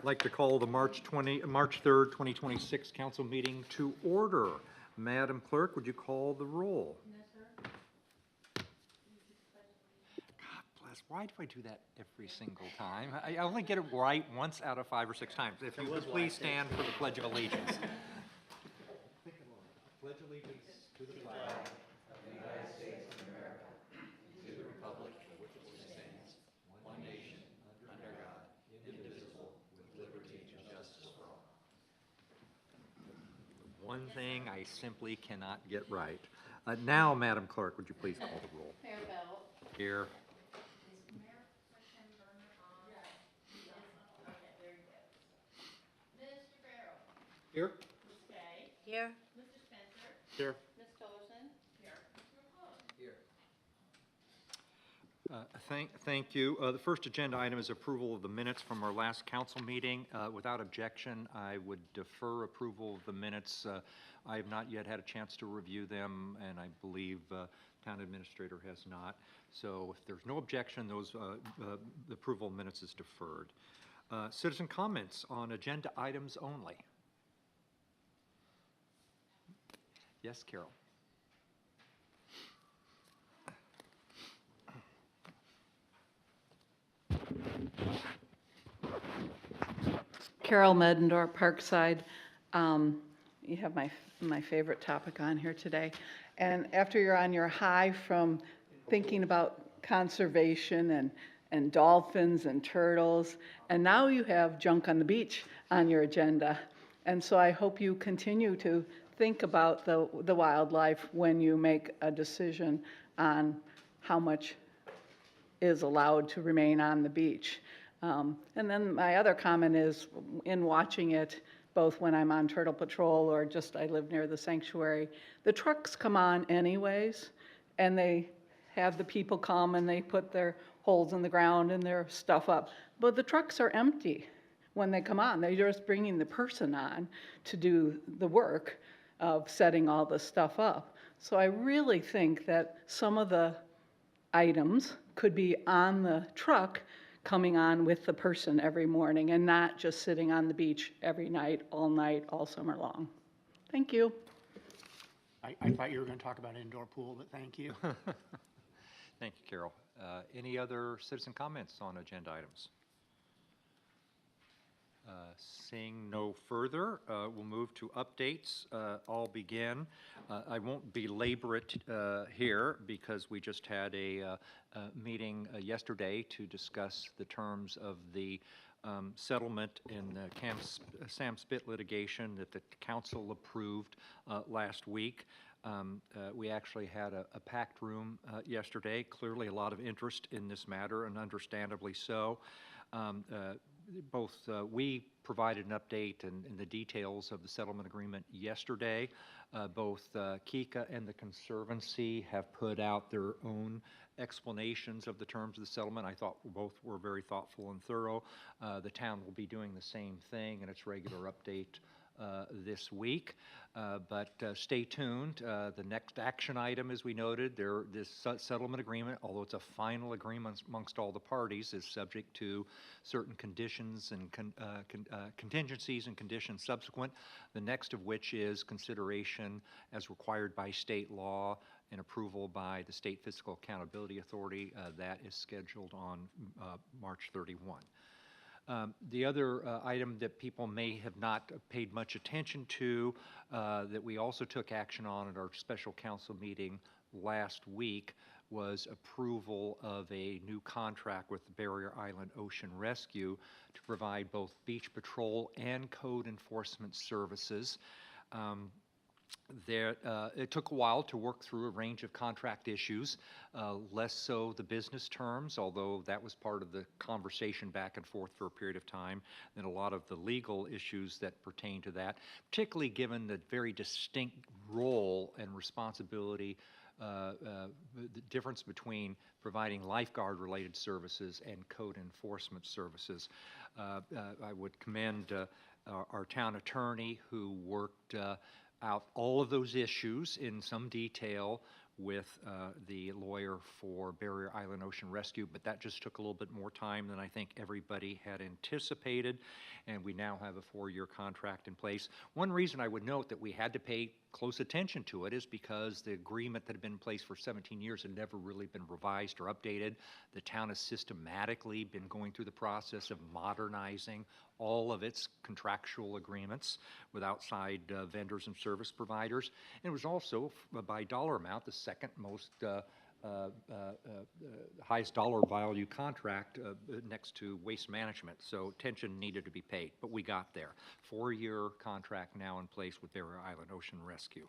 I'd like to call the March 3rd, 2026 council meeting to order. Madam Clerk, would you call the roll? Yes, sir. God bless, why do I do that every single time? I only get it right once out of 5 or 6 times. If you would please stand for the Pledge of Allegiance. Pledge allegiance to the flag of the United States of America, to the republic for which it stands, one nation, under God, indivisible, with liberty and justice for all. One thing I simply cannot get right. Now, Madam Clerk, would you please call the roll? Mayor Bell. Here. Is Mayor Tim Burner on? Yes. Okay, very good. Mr. Farrell. Here. Ms. Kay. Here. Mr. Spencer. Here. Ms. Tosin. Here. Mr. McClung. Here. Thank you. The first agenda item is approval of the minutes from our last council meeting. Without objection, I would defer approval of the minutes. I have not yet had a chance to review them, and I believe town administrator has not. So if there's no objection, the approval of minutes is deferred. Citizen comments on agenda items only. Yes, Carol. Carol Medendorf, Parkside. You have my favorite topic on here today. And after you're on your high from thinking about conservation and dolphins and turtles, and now you have junk on the beach on your agenda. And so I hope you continue to think about the wildlife when you make a decision on how much is allowed to remain on the beach. And then my other comment is, in watching it, both when I'm on Turtle Patrol or just I live near the sanctuary, the trucks come on anyways, and they have the people come and they put their holes in the ground and their stuff up. But the trucks are empty when they come on. They're just bringing the person on to do the work of setting all the stuff up. So I really think that some of the items could be on the truck coming on with the person every morning and not just sitting on the beach every night, all summer long. Thank you. I thought you were going to talk about indoor pool, but thank you. Thank you, Carol. Any other citizen comments on agenda items? Seeing no further, we'll move to updates. I'll begin. I won't belabor it here because we just had a meeting yesterday to discuss the terms of the settlement in the Sam Spit litigation that the council approved last week. We actually had a packed room yesterday. Clearly a lot of interest in this matter, and understandably so. We provided an update and the details of the settlement agreement yesterday. Both Kika and the Conservancy have put out their own explanations of the terms of the settlement. I thought both were very thoughtful and thorough. The town will be doing the same thing in its regular update this week, but stay tuned. The next action item, as we noted, this settlement agreement, although it's a final agreement amongst all the parties, is subject to certain conditions and contingencies and conditions subsequent, the next of which is consideration as required by state law and approval by the State Fiscal Accountability Authority. That is scheduled on March 31. The other item that people may have not paid much attention to, that we also took action on at our special council meeting last week, was approval of a new contract with the Barrier Island Ocean Rescue to provide both beach patrol and code enforcement services. It took a while to work through a range of contract issues, less so the business terms, although that was part of the conversation back and forth for a period of time, and a lot of the legal issues that pertain to that, particularly given the very distinct role and responsibility, the difference between providing lifeguard-related services and code enforcement services. I would commend our town attorney, who worked out all of those issues in some detail with the lawyer for Barrier Island Ocean Rescue, but that just took a little bit more time than I think everybody had anticipated, and we now have a 4-year contract in place. One reason I would note that we had to pay close attention to it is because the agreement that had been in place for 17 years had never really been revised or updated. The town has systematically been going through the process of modernizing all of its contractual agreements with outside vendors and service providers. And it was also, by dollar amount, the second most highest dollar value contract next to waste management. So attention needed to be paid, but we got there. 4-year contract now in place with Barrier Island Ocean Rescue.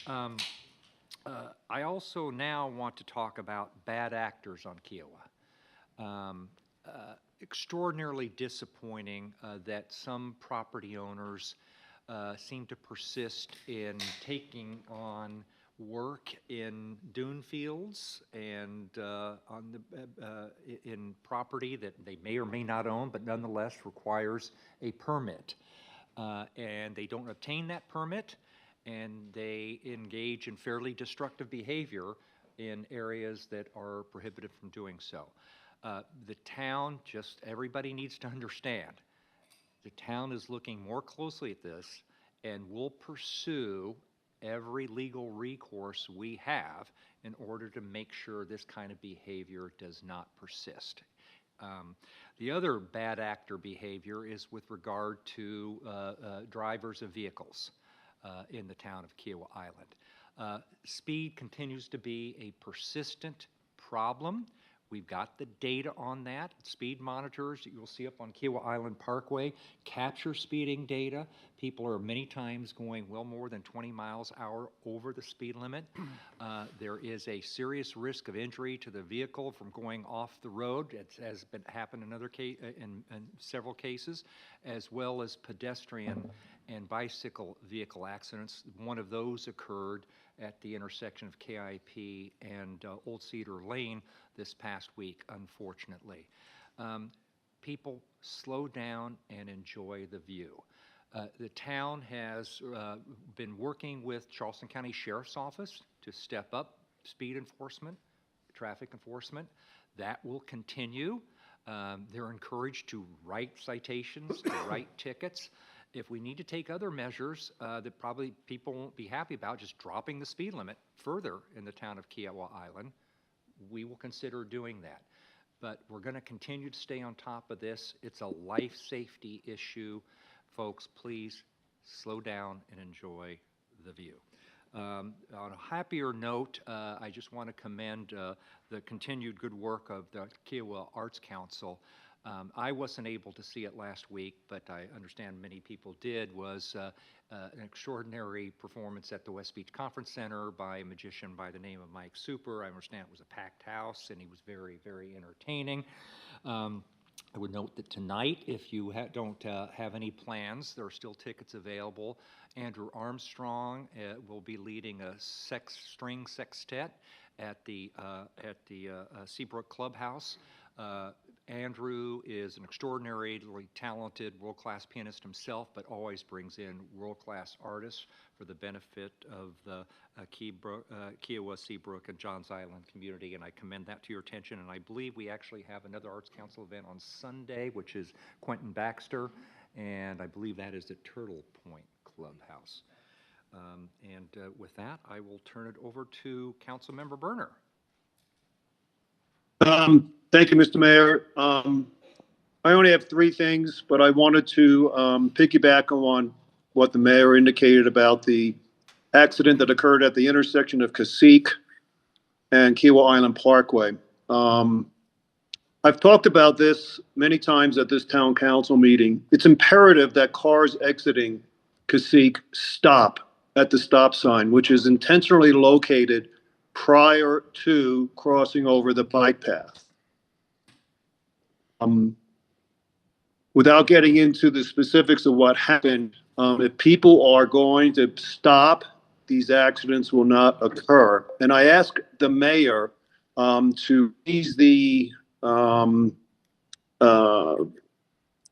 I also now want to talk about bad actors on Kiowa. Extraordinarily disappointing that some property owners seem to persist in taking on work in dune fields and in property that they may or may not own, but nonetheless requires a permit. And they don't obtain that permit, and they engage in fairly destructive behavior in areas that are prohibited from doing so. The town, just everybody needs to understand, the town is looking more closely at this and will pursue every legal recourse we have in order to make sure this kind of behavior does not persist. The other bad actor behavior is with regard to drivers of vehicles in the town of Kiowa Island. Speed continues to be a persistent problem. We've got the data on that. Speed monitors that you'll see up on Kiowa Island Parkway capture speeding data. People are many times going well more than 20 miles an hour over the speed limit. There is a serious risk of injury to the vehicle from going off the road. It has happened in in several cases, as well as pedestrian and bicycle vehicle accidents. One of those occurred at the intersection of KIP and Old Cedar Lane this past week, unfortunately. People slow down and enjoy the view. The town has been working with Charleston County Sheriff's Office to step up speed enforcement, traffic enforcement. That will continue. They're encouraged to write citations, to write tickets. If we need to take other measures that probably people won't be happy about, just dropping the speed limit further in the town of Kiowa Island, we will consider doing that. But we're going to continue to stay on top of this. It's a life safety issue. Folks, please slow down and enjoy the view. On a happier note, I just want to commend the continued good work of the Kiowa Arts Council. I wasn't able to see it last week, but I understand many people did, was an extraordinary performance at the West Beach Conference Center by a magician by the name of Mike Super. I understand it was a packed house, and he was very, very entertaining. I would note that tonight, if you don't have any plans, there are still tickets available. Andrew Armstrong will be leading a string sextet at the Seabrook Clubhouse. Andrew is an extraordinarily talented world-class pianist himself, but always brings in world-class artists for the benefit of the Kiowa, Seabrook, and Johns Island community, and I commend that to your attention. And I believe we actually have another Arts Council event on Sunday, which is Quentin Baxter, and I believe that is at Turtle Point Clubhouse. With that, I will turn it over to Councilmember Berner. Thank you, Mr. Mayor. I only have 3 things, but I wanted to piggyback on what the mayor indicated about the accident that occurred at the intersection of Cacique and Kiowa Island Parkway. I've talked about this many times at this town council meeting. It's imperative that cars exiting Cacique stop at the stop sign, which is intentionally located prior to crossing over the bike path. Without getting into the specifics of what happened, if people are going to stop, these accidents will not occur. And I ask the mayor to ease the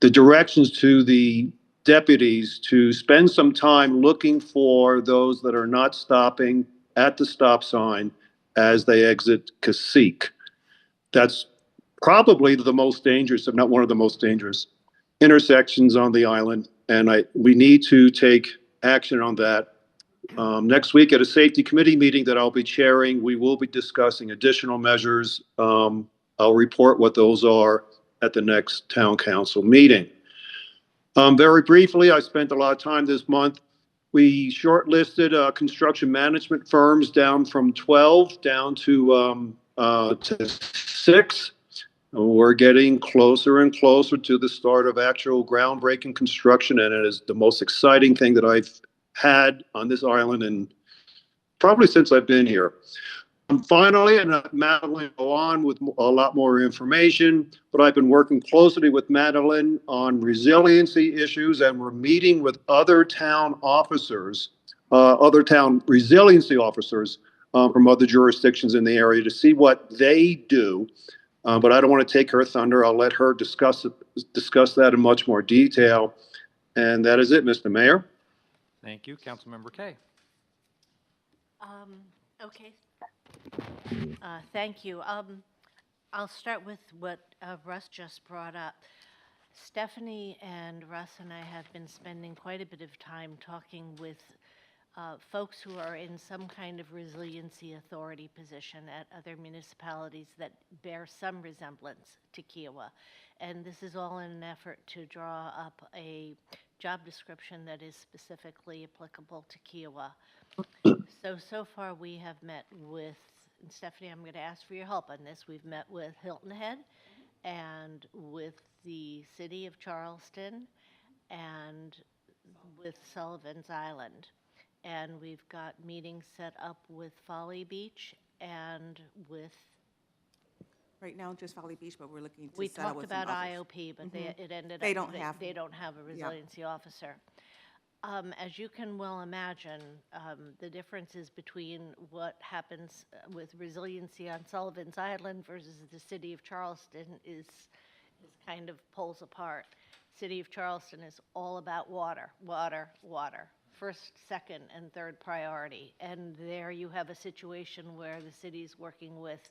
directions to the deputies to spend some time looking for those that are not stopping at the stop sign as they exit Cacique. That's probably the most dangerous, if not one of the most dangerous intersections on the island. And we need to take action on that. Next week at a safety committee meeting that I'll be chairing, we will be discussing additional measures. I'll report what those are at the next town council meeting. Very briefly, I spent a lot of time this month. We shortlisted construction management firms down from 12 down to 6. We're getting closer and closer to the start of actual groundbreaking construction, and it is the most exciting thing that I've had on this island and probably since I've been here. Finally, and Madeline will go on with a lot more information, but I've been working closely with Madeline on resiliency issues, and we're meeting with other town officers, other town resiliency officers from other jurisdictions in the area to see what they do. But I don't want to take her thunder. I'll let her discuss that in much more detail. And that is it, Mr. Mayor. Thank you. Councilmember Kay. Okay. Thank you. I'll start with what Russ just brought up. Stephanie and Russ and I have been spending quite a bit of time talking with folks who are in some kind of resiliency authority position at other municipalities that bear some resemblance to Kiowa. And this is all in an effort to draw up a job description that is specifically applicable to Kiowa. So far we have met with, and Stephanie, I'm going to ask for your help on this. We've met with Hilton Head and with the City of Charleston and with Sullivan's Island. And we've got meetings set up with Folly Beach and with, Right now, just Folly Beach, but we're looking to we settle talked with some about others. IOP, but it ended They up, don't have- they don't have a resiliency officer. As you can well imagine, the differences between what happens with resiliency on Sullivan's Island versus the City of Charleston is kind of poles apart. City of Charleston is all about water, water, water. First, second, and third priority. And there you have a situation where the city's working with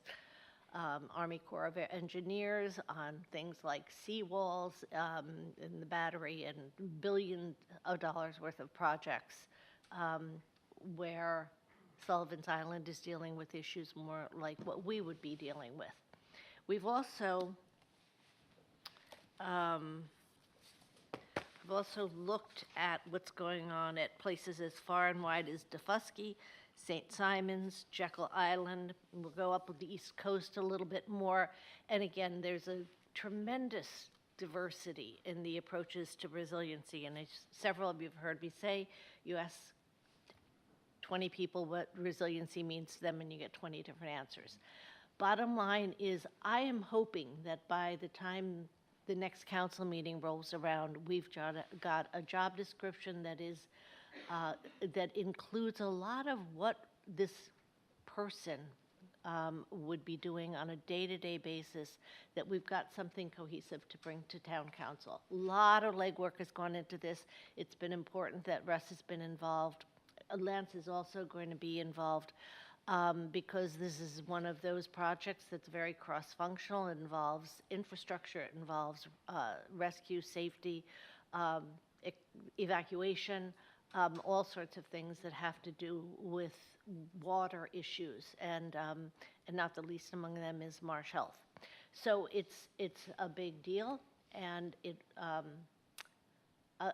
Army Corps of Engineers on things like seawalls in the Battery and billions of dollars worth of projects, where Sullivan's Island is dealing with issues more like what we would be dealing with. We've also looked at what's going on at places as far and wide as Defusky, St. Simons, Jekyll Island. We'll go up the East Coast a little bit more. And again, there's a tremendous diversity in the approaches to resiliency. And as several of you have heard me say, you ask 20 people what resiliency means to them and you get 20 different answers. Bottom line is, I am hoping that by the time the next council meeting rolls around, we've got a job description that is that includes a lot of what this person would be doing on a day-to-day basis, that we've got something cohesive to bring to town council. A lot of legwork has gone into this. It's been important that Russ has been involved. Lance is also going to be involved because this is one of those projects that's very cross-functional. It involves infrastructure, it involves rescue, safety, evacuation, all sorts of things that have to do with water issues, and not the least among them is marsh health. So it's a big deal, and it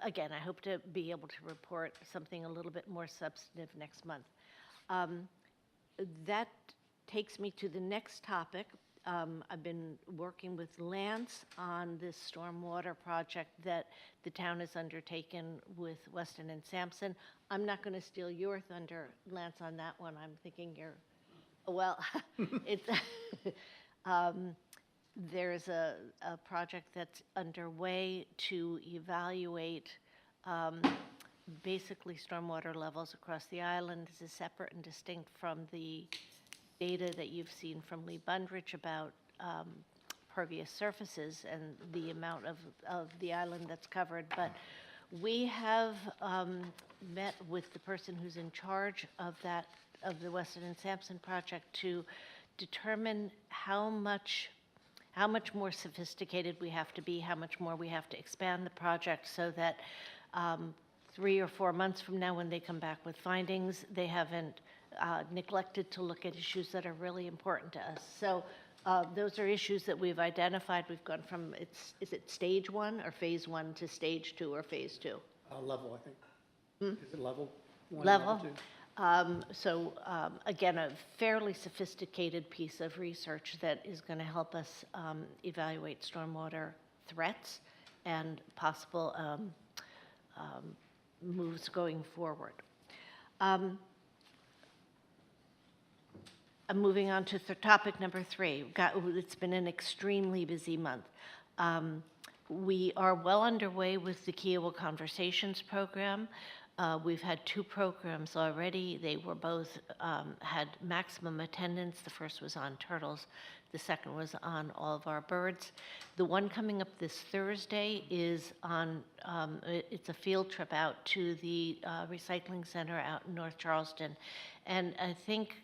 again, I hope to be able to report something a little bit more substantive next month. That takes me to the next topic. I've been working with Lance on this stormwater project that the town has undertaken with Weston and Sampson. I'm not going to steal your thunder, Lance, on that one. I'm thinking you're, well, it's, there's a project that's underway to evaluate basically stormwater levels across the island. This is separate and distinct from the data that you've seen from Lee Bundrich about pervious surfaces and the amount of the island that's covered. But we have met with the person who's in charge of that of the Weston and Sampson project to determine how much more sophisticated we have to be, how much more we have to expand the project so that 3 or 4 months from now, when they come back with findings, they haven't neglected to look at issues that are really important to us. So those are issues that we've identified. We've gone from, is it stage 1 or phase 1 to stage 2 or phase 2? Level, I think. Is it level? 1 and Level. 2? Again, a fairly sophisticated piece of research that is going to help us evaluate stormwater threats and possible moves going forward. I'm moving on to topic number 3. It's been an extremely busy month. We are well underway with the Kiowa Conversations program. We've had 2 programs already. They were both had maximum attendance. The first was on turtles. The second was on all of our birds. The one coming up this Thursday is on, it's a field trip out to the recycling center out in North Charleston. And I think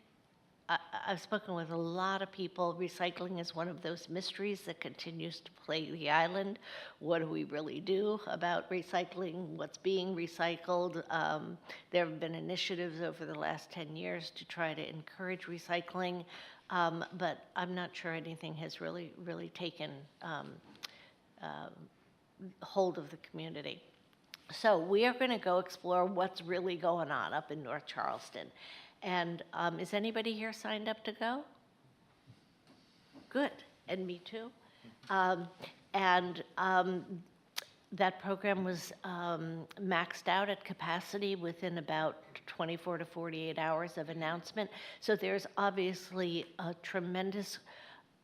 I've spoken with a lot of people. Recycling is one of those mysteries that continues to plague the island. What do we really do about recycling? What's being recycled? There have been initiatives over the last 10 years to try to encourage recycling, but I'm not sure anything has really taken hold of the community. So we are going to go explore what's really going on up in North Charleston. And is anybody here signed up to go? Good, and me too. That program was maxed out at capacity within about 24 to 48 hours of announcement. So there's obviously a tremendous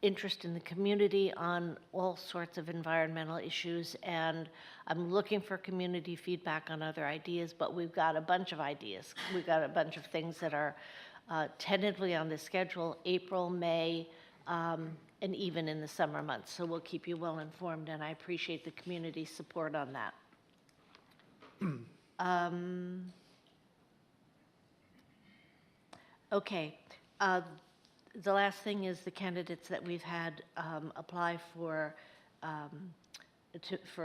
interest in the community on all sorts of environmental issues, and I'm looking for community feedback on other ideas, but we've got a bunch of ideas. We've got a bunch of things that are tentatively on the schedule, April, May, and even in the summer months. So we'll keep you well informed, and I appreciate the community's support on that. Okay. The last thing is the candidates that we've had apply for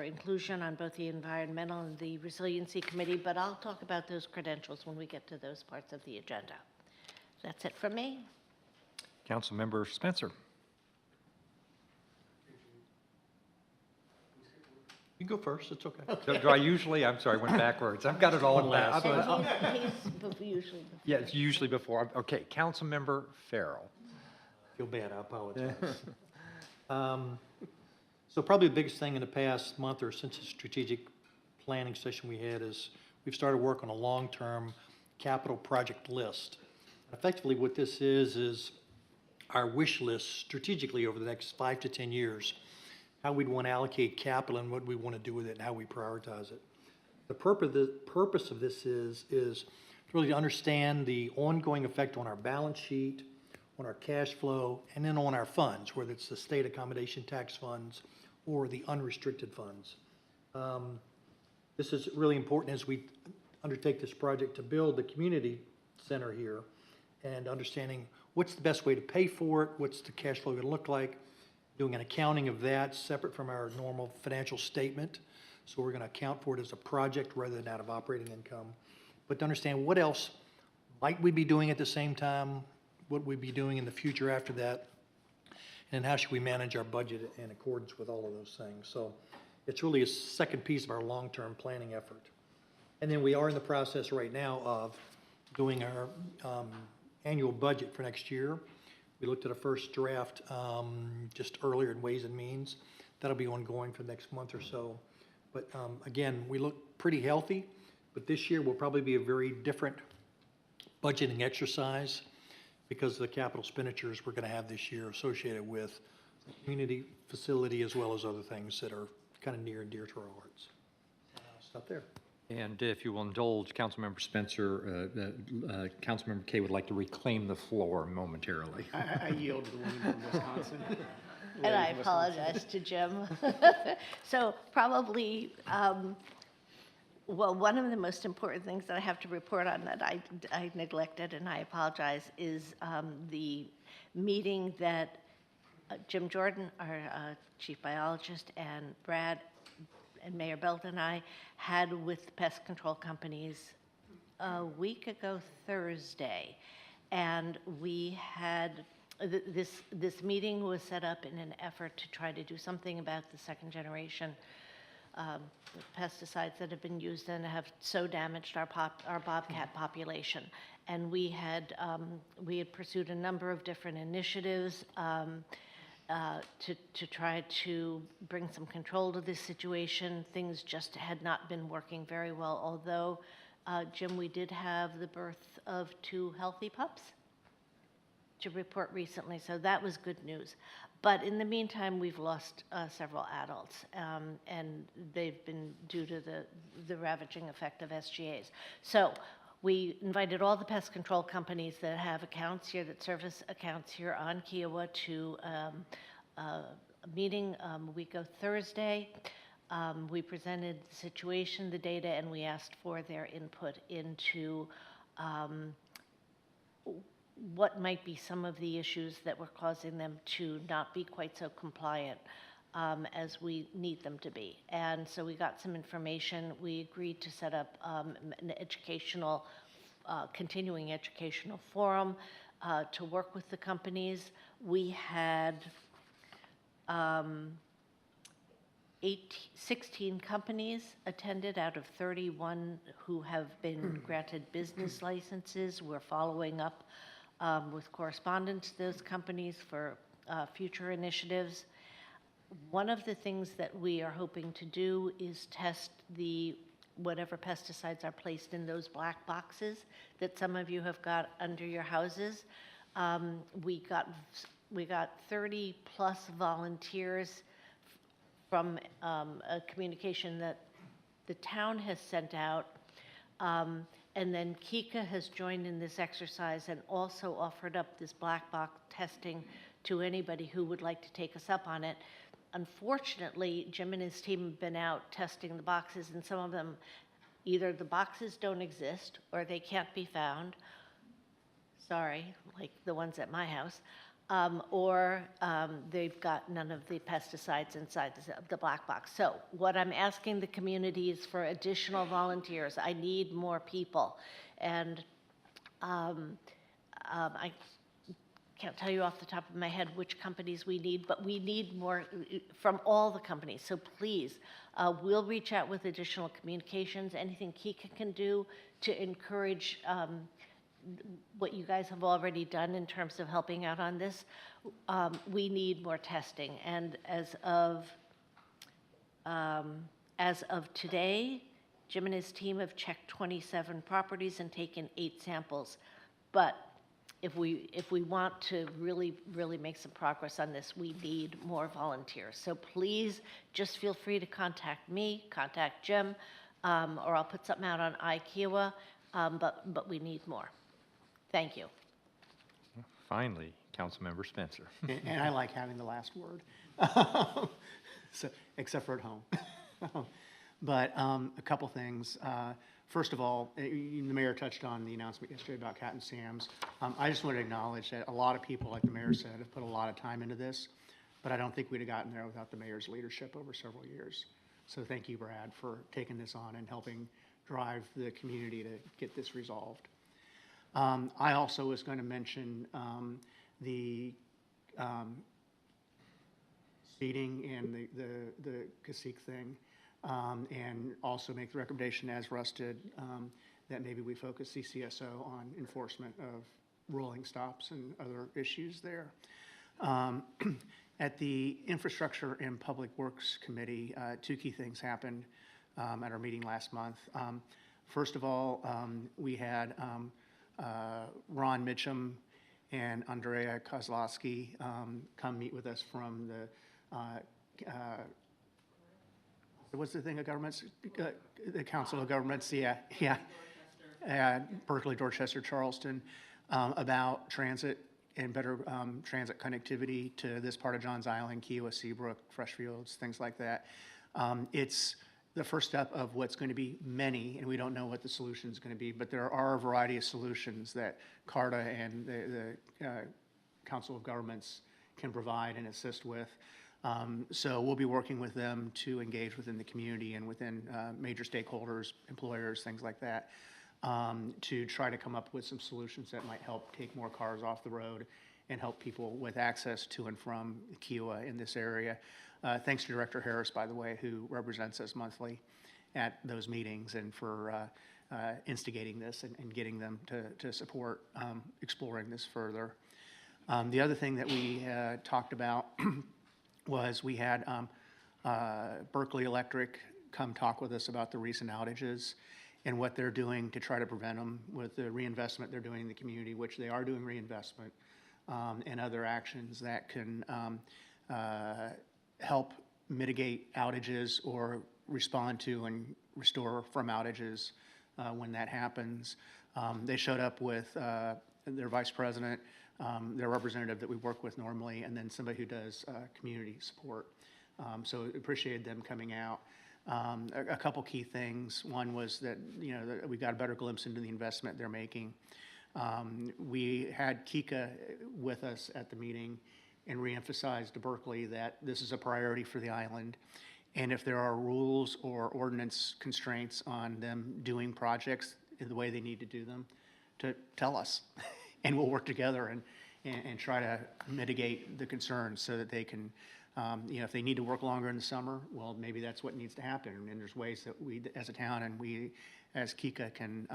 inclusion on both the environmental and the resiliency committee, but I'll talk about those credentials when we get to those parts of the agenda. That's it from me. Councilmember Spencer. You go first, it's okay. Do I usually, I'm sorry, went backwards. I've got it all last. And he's usually before. Yeah, it's usually before. Okay, Councilmember Farrell. Feel bad, I apologize. So probably the biggest thing in the past month or since the strategic planning session we had is we've started work on a long-term capital project list. Effectively what this is our wish list strategically over the next 5 to 10 years, how we'd want to allocate capital and what we want to do with it and how we prioritize it. The purpose of this is really to understand the ongoing effect on our balance sheet, on our cash flow, and then on our funds, whether it's the state accommodation tax funds or the unrestricted funds. This is really important as we undertake this project to build the community center here and understanding what's the best way to pay for it, what's the cash flow going to look like, doing an accounting of that separate from our normal financial statement. So we're going to account for it as a project rather than out of operating income. But to understand what else might we be doing at the same time, what we'd be doing in the future after that, and how should we manage our budget in accordance with all of those things. So it's really a second piece of our long-term planning effort. And then we are in the process right now of doing our annual budget for next year. We looked at a first draft just earlier in Ways and Means. That'll be ongoing for the next month or so. But again, we look pretty healthy, but this year will probably be a very different budgeting exercise because of the capital expenditures we're going to have this year associated with the community facility as well as other things that are kind of near and dear to our hearts. I'll stop there. And if you will indulge Councilmember Spencer, Councilmember Kay would like to reclaim the floor momentarily. I yield to the woman from Wisconsin. And I apologize to Jim. So probably Well, one of the most important things that I have to report on that I neglected, and I apologize, is the meeting that Jim Jordan, our chief biologist, and Brad and Mayor Belton and I had with pest control companies a week ago Thursday. And we had, this meeting was set up in an effort to try to do something about the second generation pesticides that have been used and have so damaged our bobcat population. And we had pursued a number of different initiatives to try to bring some control to this situation. Things just had not been working very well, although, Jim, we did have the birth of 2 healthy pups to report recently, so that was good news. But in the meantime, we've lost several adults, and they've been due to the ravaging effect of SGAs. So we invited all the pest control companies that have accounts here, that service accounts here on Kiowa, to a meeting a week ago Thursday. We presented the situation, the data, and we asked for their input into what might be some of the issues that were causing them to not be quite so compliant as we need them to be. And so we got some information. We agreed to set up an educational, continuing educational forum to work with the companies. We had 16 companies attended out of 31 who have been granted business licenses. We're following up with correspondence to those companies for future initiatives. One of the things that we are hoping to do is test whatever pesticides are placed in those black boxes that some of you have got under your houses. We got 30 plus volunteers from a communication that the town has sent out. And then Kika has joined in this exercise and also offered up this black box testing to anybody who would like to take us up on it. Unfortunately, Jim and his team have been out testing the boxes, and some of them, either the boxes don't exist or they can't be found. Sorry, like the ones at my house. Or they've got none of the pesticides inside the black box. So what I'm asking the community is for additional volunteers. I need more people. And I can't tell you off the top of my head which companies we need, but we need more from all the companies. So please, we'll reach out with additional communications, anything Kika can do to encourage what you guys have already done in terms of helping out on this. We need more testing, and as of today, Jim and his team have checked 27 properties and taken 8 samples. But if we want to really make some progress on this, we need more volunteers. So please just feel free to contact me, contact Jim, or I'll put something out on iKiowa, but we need more. Thank you. Finally, Councilmember Spencer. And I like having the last word, so, except for at home. But a couple things. First of all, the mayor touched on the announcement yesterday about Cat and Sam's. I just want to acknowledge that a lot of people, like the mayor said, have put a lot of time into this, but I don't think we'd have gotten there without the mayor's leadership over several years. So thank you, Brad, for taking this on and helping drive the community to get this resolved. I also was going to mention the speeding and the cacique thing, and also make the recommendation, as Russ did, that maybe we focus CCSO on enforcement of rolling stops and other issues there. At the Infrastructure and Public Works Committee, 2 key things happened at our meeting last month. First of all, we had Ron Mitchum and Andrea Kozlowski come meet with us from the what's the thing of governments? The Council of Governments, yeah. Berkeley, Dorchester, Charleston, about transit and better transit connectivity to this part of Johns Island, Kiowa, Seabrook, Freshfields, things like that. It's the first step of what's going to be many, and we don't know what the solution is going to be, but there are a variety of solutions that CARTA and the Council of Governments can provide and assist with. So we'll be working with them to engage within the community and within major stakeholders, employers, things like that, to try to come up with some solutions that might help take more cars off the road and help people with access to and from Kiowa in this area. Thanks to Director Harris, by the way, who represents us monthly at those meetings, and for instigating this and getting them to support exploring this further. The other thing that we talked about was we had Berkeley Electric come talk with us about the recent outages and what they're doing to try to prevent them with the reinvestment they're doing in the community, which they are doing reinvestment, and other actions that can help mitigate outages or respond to and restore from outages when that happens. They showed up with their vice president, their representative that we work with normally, and then somebody who does community support. So appreciated them coming out. A couple key things. One was that, that we got a better glimpse into the investment they're making. We had Kika with us at the meeting and reemphasized to Berkeley that this is a priority for the island. And if there are rules or ordinance constraints on them doing projects in the way they need to do them, to tell us. And we'll work together and try to mitigate the concerns so that they can, if they need to work longer in the summer, well, maybe that's what needs to happen. And there's ways that we, as a town, and we, as Kika, can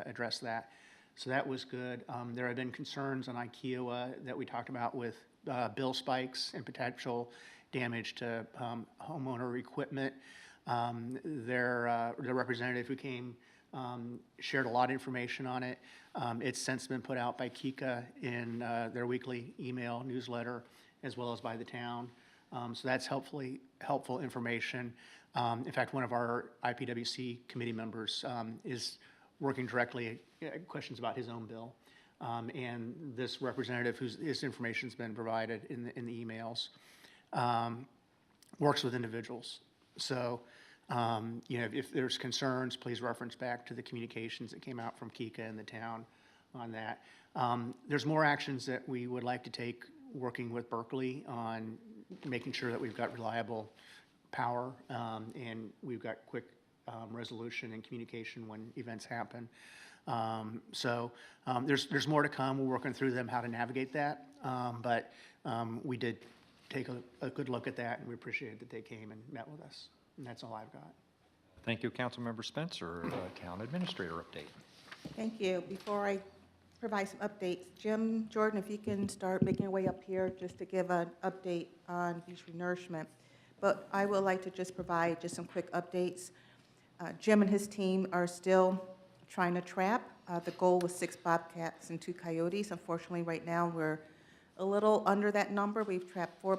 address that. So that was good. There have been concerns on Kiowa that we talked about with bill spikes and potential damage to homeowner equipment. Their representative who came shared a lot of information on it. It's since been put out by Kika in their weekly email newsletter, as well as by the town. So that's helpful information. In fact, one of our IPWC committee members is working directly questions about his own bill. And this representative, his information's been provided in the emails, works with individuals. So, if there's concerns, please reference back to the communications that came out from Kika and the town on that. There's more actions that we would like to take working with Berkeley on making sure that we've got reliable power and we've got quick resolution and communication when events happen. There's more to come. We're working through them how to navigate that, but we did take a good look at that, and we appreciate that they came and met with us. And that's all I've got. Thank you, Councilmember Spencer. Town Administrator update. Thank you. Before I provide some updates, Jim Jordan, if you can start making your way up here just to give an update on beach renourishment. But I would like to just provide just some quick updates. Jim and his team are still trying to trap. The goal was 6 bobcats and 2 coyotes. Unfortunately, right now, we're a little under that number. We've trapped 4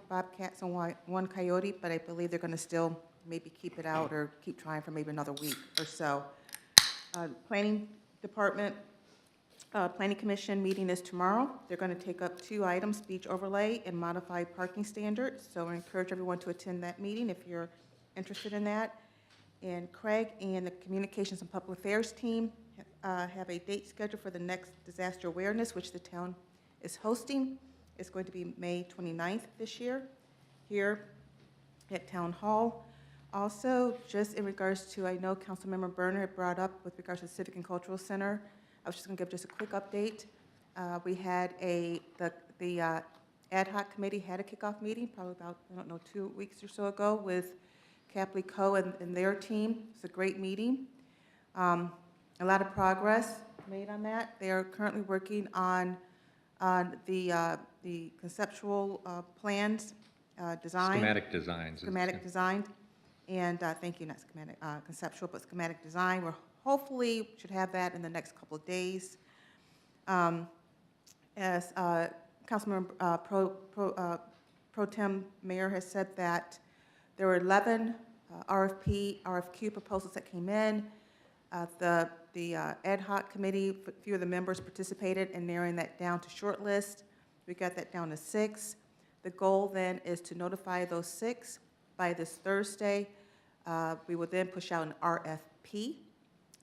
bobcats and 1 coyote, but I believe they're going to still maybe keep it out or keep trying for maybe another week or so. Planning Department, Planning Commission meeting is tomorrow. They're going to take up 2 items, beach overlay and modified parking standards. So I encourage everyone to attend that meeting if you're interested in that. And Craig and the Communications and Public Affairs team have a date scheduled for the next disaster awareness, which the town is hosting. It's going to be May 29th this year here at Town Hall. Also, just in regards to, I know Councilmember Berner had brought up with regards to the Civic and Cultural Center, I was just going to give just a quick update. We had the ad hoc committee had a kickoff meeting probably about, 2 weeks or so ago with Capley Co. and their team. It's a great meeting. A lot of progress made on that. They are currently working on the conceptual plans, design. Schematic designs. Schematic design. And thank you, not schematic, conceptual, but schematic design. We're hopefully should have that in the next couple of days. As Councilmember Pro Tem Mayor has said that there were 11 RFQ proposals that came in. The ad hoc committee, a few of the members participated in narrowing that down to shortlist. We got that down to 6. The goal then is to notify those 6 by this Thursday We will then push out an RFP.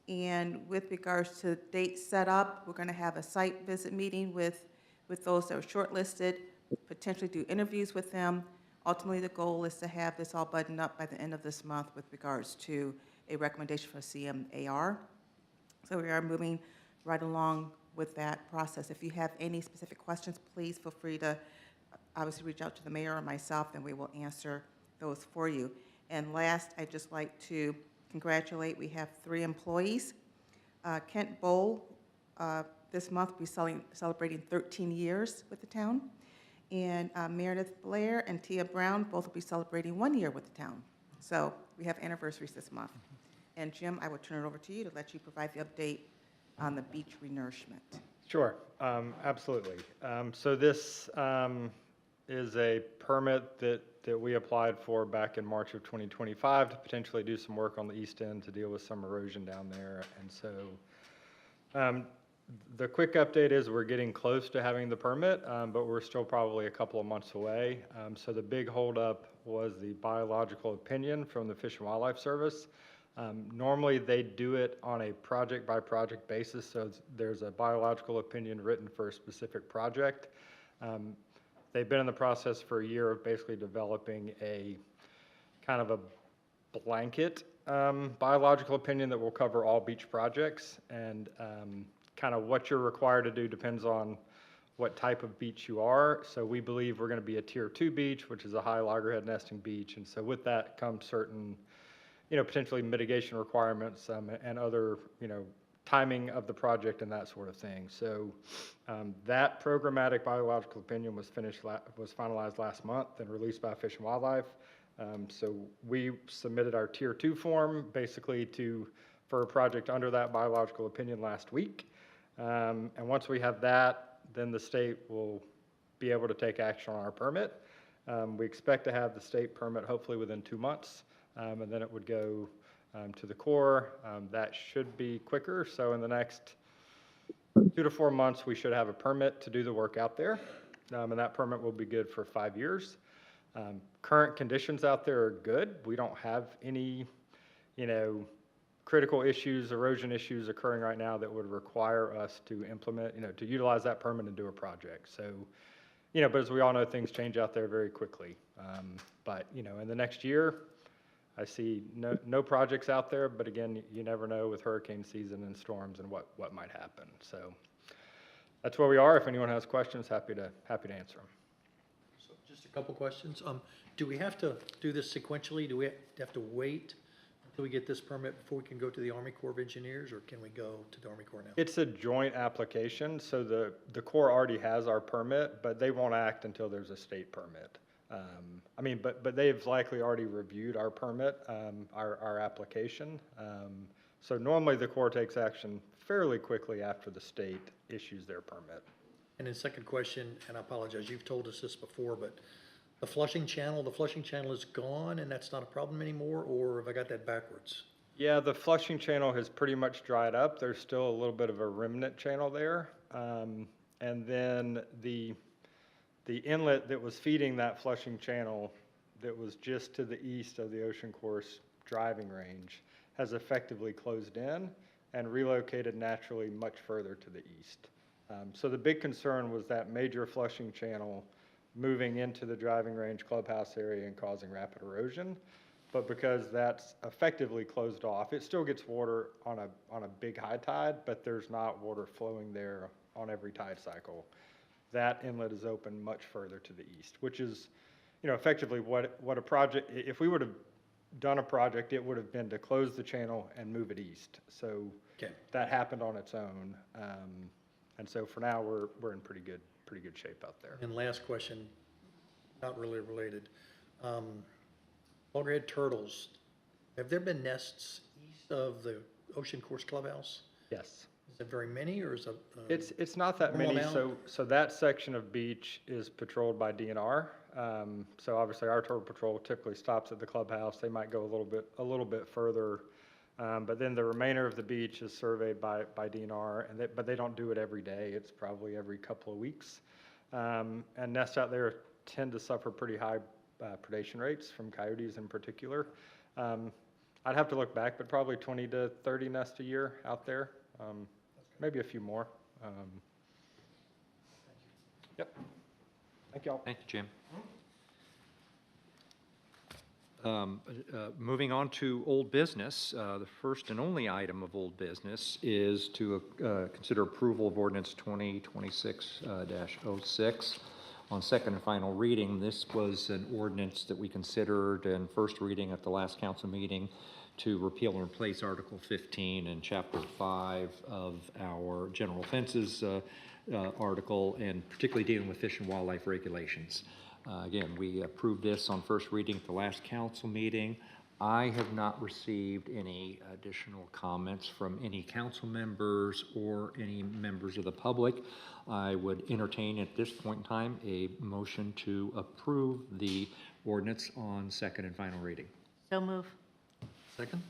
And with regards to dates set up, we're going to have a site visit meeting with those that are shortlisted, potentially do interviews with them. Ultimately, the goal is to have this all buttoned up by the end of this month with regards to a recommendation for CMAR. So we are moving right along with that process. If you have any specific questions, please feel free to obviously reach out to the mayor or myself, and we will answer those for you. And last, I'd just like to congratulate, we have 3 employees. Kent Bowl, this month will be celebrating 13 years with the town. And Meredith Blair and Tia Brown both will be celebrating 1 year with the town. So we have anniversaries this month. And Jim, I will turn it over to you to let you provide the update on the beach renourishment. Sure, absolutely. So this is a permit that we applied for back in March of 2025 to potentially do some work on the east end to deal with some erosion down there. And so the quick update is we're getting close to having the permit, but we're still probably a couple of months away. So the big holdup was the biological opinion from the Fish and Wildlife Service. Normally they do it on a project by project basis, so there's a biological opinion written for a specific project. They've been in the process for a year of basically developing a kind of a blanket biological opinion that will cover all beach projects, and kind of what you're required to do depends on what type of beach you are. So we believe we're going to be a tier 2 beach, which is a high loggerhead nesting beach, and so with that comes certain potentially mitigation requirements and other, timing of the project and that sort of thing. So that programmatic biological opinion was finalized last month and released by Fish and Wildlife. So we submitted our tier 2 form basically for a project under that biological opinion last week. And once we have that, then the state will be able to take action on our permit. We expect to have the state permit hopefully within 2 months. And then it would go to the Corps. That should be quicker. So in the next 2 to 4 months, we should have a permit to do the work out there. And that permit will be good for 5 years. Current conditions out there are good. We don't have any, critical issues, erosion issues occurring right now that would require us to implement, to utilize that permit and do a project. So, but as we all know, things change out there very quickly. But, in the next year, I see no projects out there, but again, you never know with hurricane season and storms and what might happen. So that's where we are. If anyone has questions, happy to answer them. So just a couple questions. Do we have to do this sequentially? Do we have to wait until we get this permit before we can go to the Army Corps of Engineers, or can we go to the Army Corps now? It's a joint application, so the Corps already has our permit, but they won't act until there's a state permit. But they've likely already reviewed our permit, our application. So normally the Corps takes action fairly quickly after the state issues their permit. And then second question, and I apologize, you've told us this before, but the flushing channel is gone and that's not a problem anymore, or have I got that backwards? Yeah, the flushing channel has pretty much dried up. There's still a little bit of a remnant channel there. And then the inlet that was feeding that flushing channel that was just to the east of the Ocean Course driving range has effectively closed in and relocated naturally much further to the east. So the big concern was that major flushing channel moving into the driving range clubhouse area and causing rapid erosion. But because that's effectively closed off, it still gets water on a big high tide, but there's not water flowing there on every tide cycle. That inlet is open much further to the east, which is, effectively what a project, if we would have done a project, it would have been to close the channel and move it east. So that happened on its own. And so for now, we're in pretty good shape out there. And last question, not really related. Loggerhead turtles, have there been nests east of the Ocean Course Clubhouse? Yes. Is there very many, or is it? It's not that many. So that section of beach is patrolled by DNR. So obviously our turtle patrol typically stops at the clubhouse. They might go a little bit further, but then the remainder of the beach is surveyed by DNR. But they don't do it every day. It's probably every couple of weeks. And nests out there tend to suffer pretty high predation rates from coyotes in particular. I'd have to look back, but probably 20 to 30 nests a year out there, maybe a few more. Yep. Thank y'all. Thank you, Jim. Moving on to old business, the first and only item of old business is to consider approval of ordinance 2026-06 on second and final reading. This was an ordinance that we considered in first reading at the last council meeting to repeal and replace Article 15 and Chapter 5 of our general offenses article, and particularly dealing with fish and wildlife regulations. Again, we approved this on first reading at the last council meeting. I have not received any additional comments from any council members or any members of the public. I would entertain at this point in time a motion to approve the ordinance on second and final reading. So move. Second.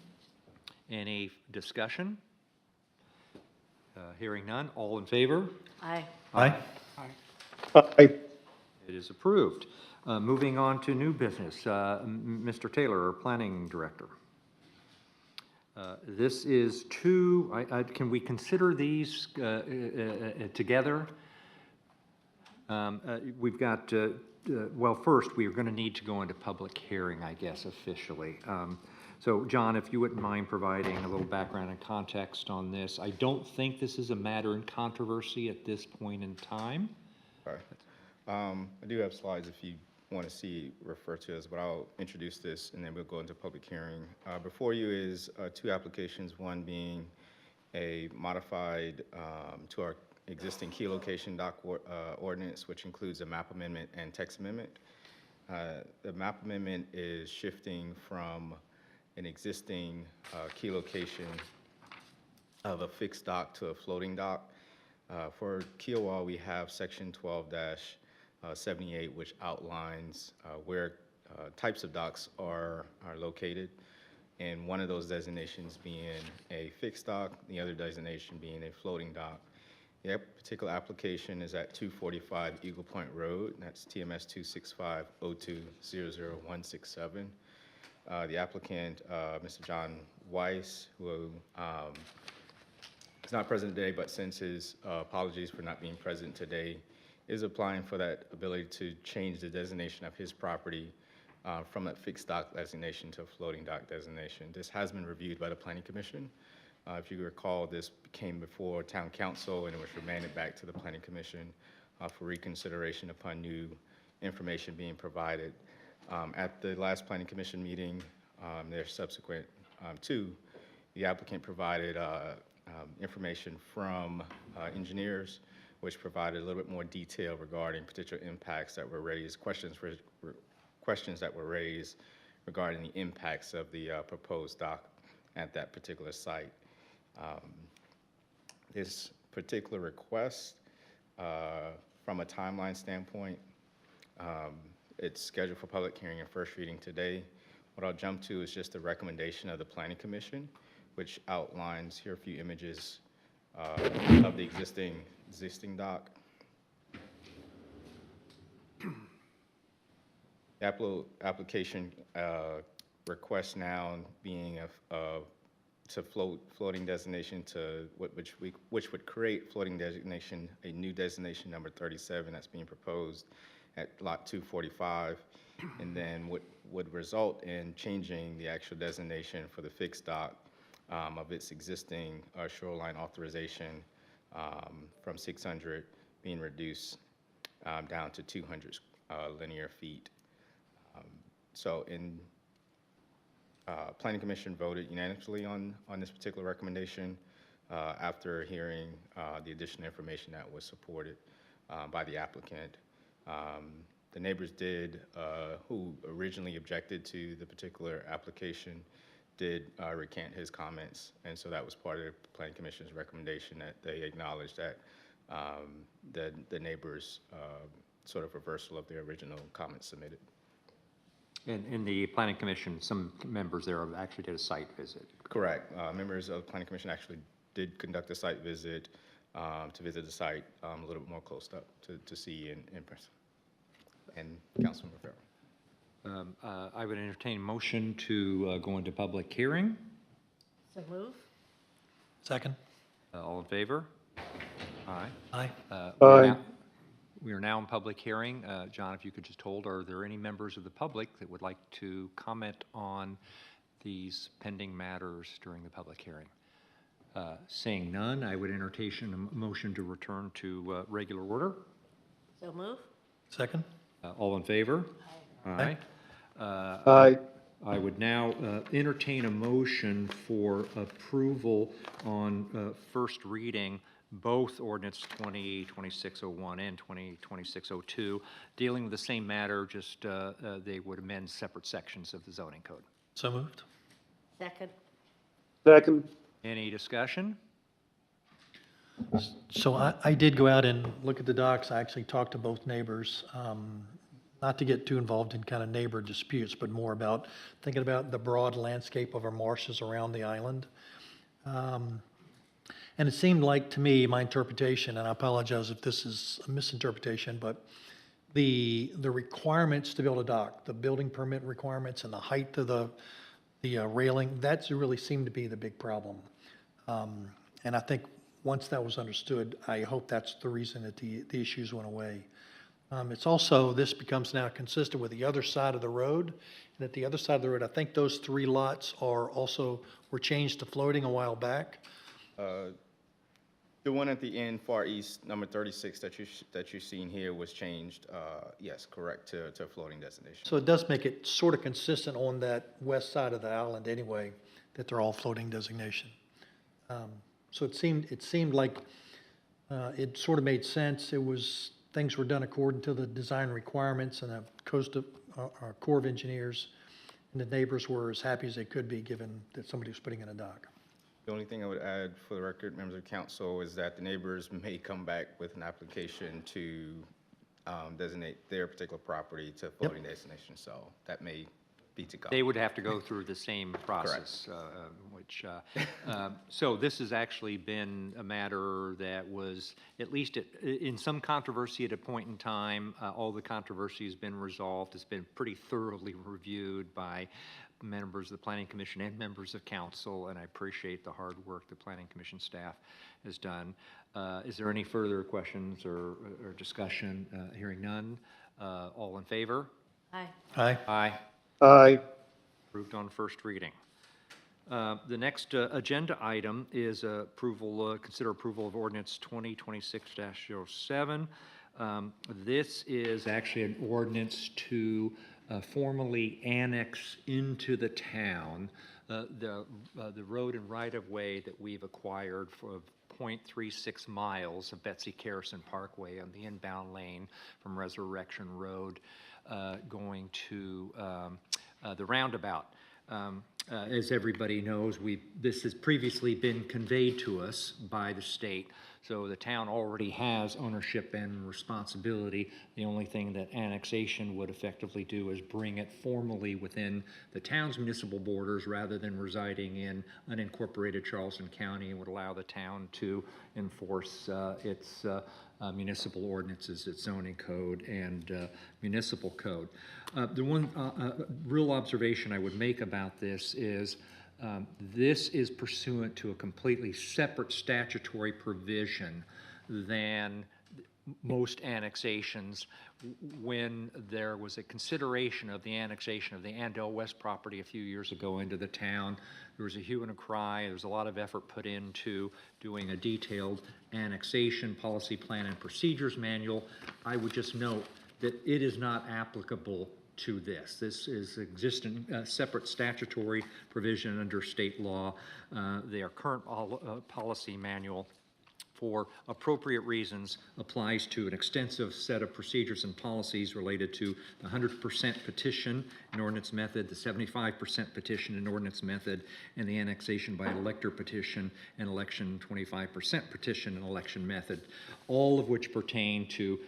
Any discussion? Hearing none, all in favor? Aye. Aye. Aye. It is approved. Moving on to new business, Mr. Taylor, our planning director. This is can we consider these together? We've got, well, first, we are going to need to go into public hearing, I guess, officially. So, John, if you wouldn't mind providing a little background and context on this. I don't think this is a matter in controversy at this point in time. All right. I do have slides if you want to see, refer to us, but I'll introduce this and then we'll go into public hearing. Before you is two applications, one being a modified to our existing key location dock ordinance, which includes a map amendment and text amendment. The map amendment is shifting from an existing key location of a fixed dock to a floating dock. For Kiowa, we have section 12-78, which outlines where types of docks are located, and one of those designations being a fixed dock, the other designation being a floating dock. The particular application is at 245 Eagle Point Road, and that's TMS 265-02-00167. The applicant, Mr. John Weiss, who is not present today, but sends his apologies for not being present today, is applying for that ability to change the designation of his property from a fixed dock designation to a floating dock designation. This has been reviewed by the Planning Commission. If you recall, this came before Town Council and it was remanded back to the Planning Commission for reconsideration upon new information being provided. At the last Planning Commission meeting, their subsequent to, the applicant provided information from engineers, which provided a little bit more detail regarding potential impacts that were raised, questions that were raised regarding the impacts of the proposed dock at that particular site. This particular request, from a timeline standpoint, it's scheduled for public hearing and first reading today. What I'll jump to is just the recommendation of the Planning Commission, which outlines, here are a few images of the existing dock. Application request now being to floating designation to which would create floating designation, a new designation number 37 that's being proposed at lot 245, and then would result in changing the actual designation for the fixed dock of its existing shoreline authorization from 600 being reduced down to 200 linear feet. So in Planning Commission voted unanimously on this particular recommendation after hearing the additional information that was supported by the applicant. The neighbors who originally objected to the particular application did recant his comments, and so that was part of the Planning Commission's recommendation, that they acknowledged that the neighbors' sort of reversal of their original comments submitted. In the Planning Commission, some members there have actually did a site visit. Correct. Members of the Planning Commission actually did conduct a site visit to visit the site a little bit more close up to see in person. And Councilman Rivera. I would entertain a motion to go into public hearing. So move. Second? All in favor? Aye. Aye. Aye. We are now in public hearing. John, if you could just hold, are there any members of the public that would like to comment on these pending matters during the public hearing? Seeing none, I would entertain a motion to return to regular order. So move. Second? All in favor? Aye. Aye. I would now entertain a motion for approval on first reading, both ordinance 202601 and 202602, dealing with the same matter, just they would amend separate sections of the zoning code. So moved? Second. Second. Any discussion? So I did go out and look at the docks. I actually talked to both neighbors, not to get too involved in kind of neighbor disputes, but more about thinking about the broad landscape of our marshes around the island. And it seemed like to me, my interpretation, and I apologize if this is a misinterpretation, but the requirements to build a dock, the building permit requirements and the height of the railing, that's really seemed to be the big problem. And I think once that was understood, I hope that's the reason that the issues went away. It's also, this becomes now consistent with the other side of the road. And at the other side of the road, I think those 3 lots were changed to floating a while back. The one at the end, far east, number 36 that you're seeing here was changed, yes, correct, to a floating destination. So it does make it sort of consistent on that west side of the island anyway, that they're all floating designation. So it seemed like it sort of made sense. Things were done according to the design requirements, and our Corps of Engineers and the neighbors were as happy as they could be, given that somebody was putting in a dock. The only thing I would add for the record, members of council, is that the neighbors may come back with an application to designate their particular property to floating destination, so that may be to go. They would have to go through the same process, so this has actually been a matter that was, at least in some controversy at a point in time. All the controversy has been resolved. It's been pretty thoroughly reviewed by members of the Planning Commission and members of council, and I appreciate the hard work the Planning Commission staff has done. Is there any further questions or discussion? Hearing none. All in favor? Aye. Aye. Aye. Aye. Approved on first reading. The next agenda item is consider approval of ordinance 2026-07. This is actually an ordinance to formally annex into the town the road and right-of-way that we've acquired for 0.36 miles of Betsy Carrison Parkway on the inbound lane from Resurrection Road going to the roundabout. As everybody knows, this has previously been conveyed to us by the state, so the town already has ownership and responsibility. The only thing that annexation would effectively do is bring it formally within the town's municipal borders rather than residing in unincorporated Charleston County, and would allow the town to enforce its municipal ordinances, its zoning code, and municipal code. The one real observation I would make about this is this is pursuant to a completely separate statutory provision than most annexations. When there was a consideration of the annexation of the Andell West property a few years ago into the town, there was a hue and a cry. There was a lot of effort put into doing a detailed annexation policy plan and procedures manual. I would just note that it is not applicable to this. This is existing separate statutory provision under state law. Their current policy manual, for appropriate reasons, applies to an extensive set of procedures and policies related to the 100% petition and ordinance method, the 75% petition and ordinance method, and the annexation by elector petition and election 25% petition and election method, all of which pertain to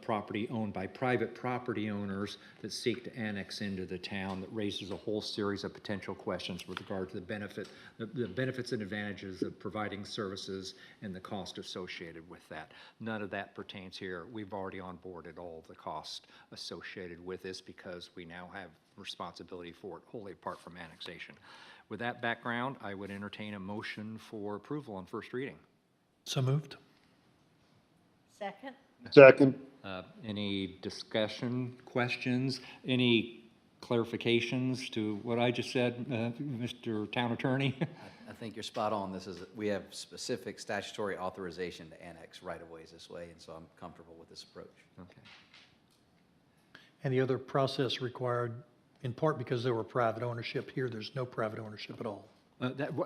property owned by private property owners that seek to annex into the town. That raises a whole series of potential questions with regard to the benefits and advantages of providing services and the cost associated with that. None of that pertains here. We've already onboarded all the cost associated with this because we now have responsibility for it wholly apart from annexation. With that background, I would entertain a motion for approval on first reading. So moved. Second? Second. Any discussion, questions, any clarifications to what I just said, Mr. Town Attorney? I think you're spot on. We have specific statutory authorization to annex right-of-ways this way, and so I'm comfortable with this approach. Okay. And the other process required, in part because there were private ownership, here there's no private ownership at all.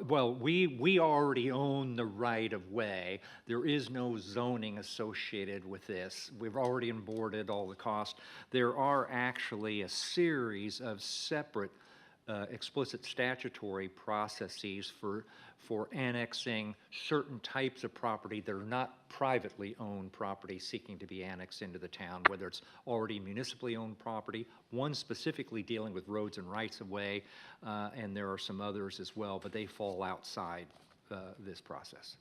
Well, we already own the right-of-way. There is no zoning associated with this. We've already onboarded all the costs. There are actually a series of separate explicit statutory processes for annexing certain types of property that are not privately owned property seeking to be annexed into the town, whether it's already municipally owned property, one specifically dealing with roads and rights-of-way, and there are some others as well, but they fall outside this process.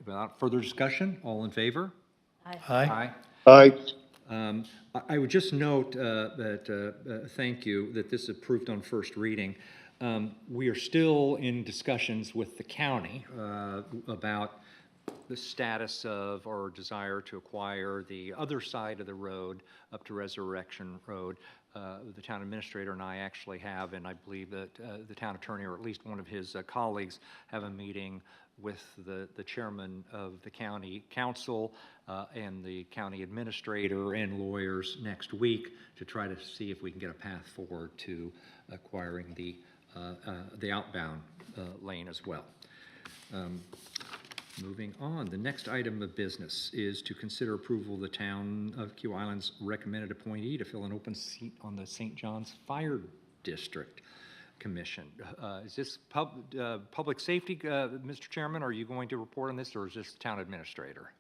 Without further discussion, all in favor? Aye. Aye. I would just note thank you, that this is approved on first reading. We are still in discussions with the county about the status of our desire to acquire the other side of the road up to Resurrection Road. The town administrator and I actually have, and I believe that the town attorney or at least one of his colleagues have a meeting with the chairman of the county council and the county administrator and lawyers next week to try to see if we can get a path forward to acquiring the outbound lane as well. Moving on, the next item of business is to consider approval of the town of Key Island's recommended appointee to fill an open seat on the St. John's Fire District Commission. Is this public safety, Mr. Chairman? Are you going to report on this, or is this the town administrator?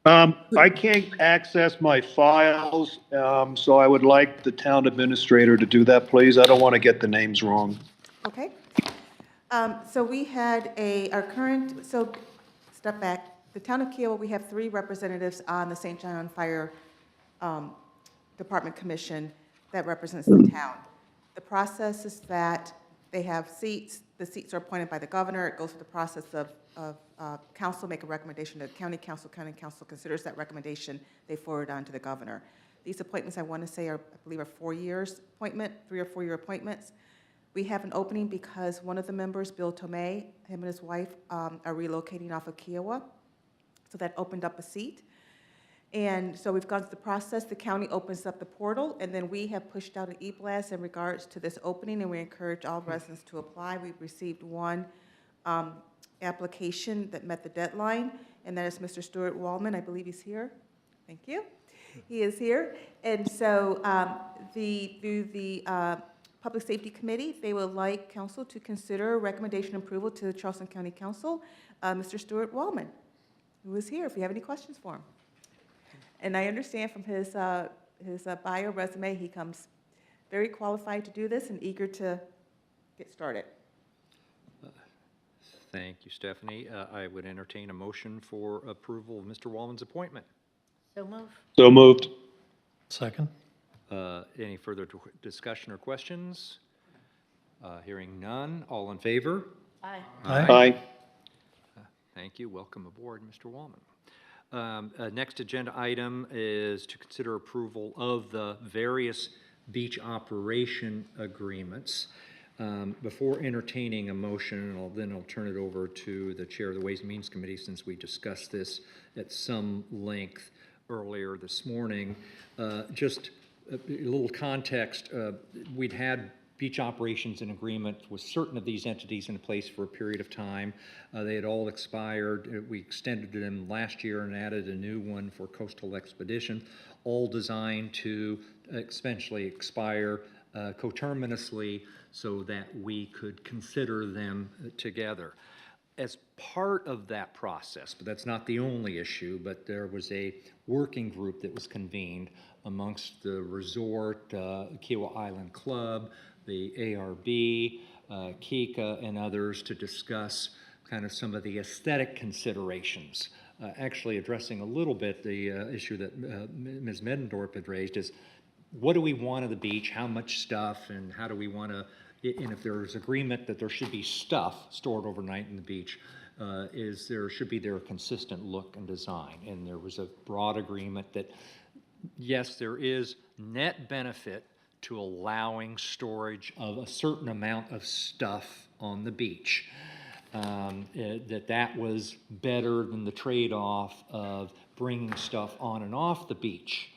I can't access my files, so I would like the town administrator to do that, please. I don't want to get the names wrong. Okay. So we had step back, the town of Kiowa, we have 3 representatives on the St. John Fire Department Commission that represents the town. The process is that they have seats, the seats are appointed by the governor, it goes through the process of council make a recommendation to the county council considers that recommendation, they forward on to the governor. These appointments, I want to say, I believe are 4 years appointment, 3 or 4 year appointments. We have an opening because one of the members, Bill Tomei, him and his wife are relocating off of Kiowa, so that opened up a seat. And so we've gone through the process, the county opens up the portal, and then we have pushed out an e-blast in regards to this opening, and we encourage all residents to apply. We've received 1 application that met the deadline, and that is Mr. Stuart Wallman. I believe he's here. Thank you. He is here. And so through the Public Safety Committee, they would like council to consider recommendation approval to the Charleston County Council, Mr. Stuart Wallman, who is here, if you have any questions for him. And I understand from his bio resume, he comes very qualified to do this and eager to get started. Thank you, Stephanie. I would entertain a motion for approval of Mr. Wallman's appointment. So move. So moved. Second. Any further discussion or questions? Hearing none, all in favor? Aye. Aye. Thank you. Welcome aboard, Mr. Wallman. Next agenda item is to consider approval of the various beach operation agreements. Before entertaining a motion, I'll turn it over to the chair of the Ways and Means Committee, since we discussed this at some length earlier this morning. Just a little context, we'd had beach operations in agreement with certain of these entities in place for a period of time. They had all expired. We extended them last year and added a new one for coastal expedition, all designed to essentially expire coterminously so that we could consider them together. as part of that process, but that's not the only issue, but there was a working group that was convened amongst the resort, Kiowa Island Club, the ARB, Kika, and others to discuss kind of some of the aesthetic considerations. Actually addressing a little bit the issue that Ms. Middendorf had raised is, what do we want of the beach, how much stuff, and how do we want to, and if there's agreement that there should be stuff stored overnight in the beach, should be there a consistent look and design. And there was a broad agreement that, yes, there is net benefit to allowing storage of a certain amount of stuff on the beach. That was better than the trade-off of bringing stuff on and off the beach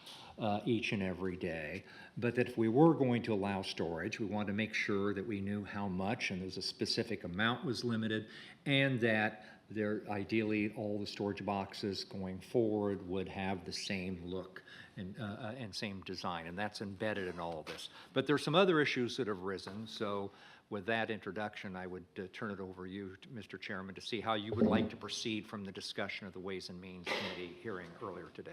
each and every day. But that if we were going to allow storage, we wanted to make sure that we knew how much, and there's a specific amount was limited, and that there, ideally, all the storage boxes going forward would have the same look and same design, and that's embedded in all of this. But there's some other issues that have risen, so with that introduction, I would turn it over to you, Mr. Chairman, to see how you would like to proceed from the discussion of the Ways and Means Committee hearing earlier today.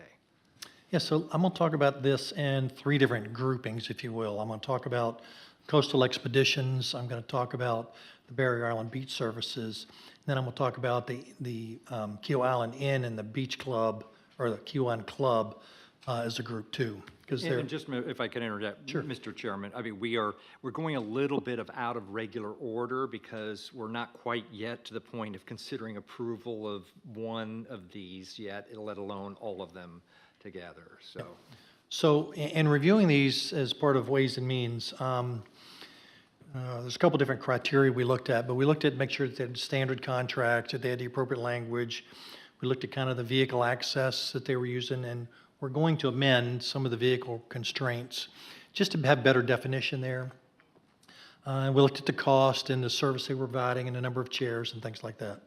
Yeah, so I'm going to talk about this in three different groupings, if you will. I'm going to talk about coastal expeditions. I'm going to talk about the Barrier Island Beach Services. Then I'm going to talk about the Kiowa Island Inn and the Beach Club, or the Kiowa Island Club as a group too. Because they're, And just if I can interject, Sure. Mr. Chairman, I mean, we're going a little bit of out of regular order because we're not quite yet to the point of considering approval of one of these yet, let alone all of them together, so. So in reviewing these as part of Ways and Means, there's a couple different criteria we looked at, but we looked at make sure that they had standard contracts, that they had the appropriate language. We looked at kind of the vehicle access that they were using, and we're going to amend some of the vehicle constraints just to have better definition there. We looked at the cost and the service they were providing and the number of chairs and things like that.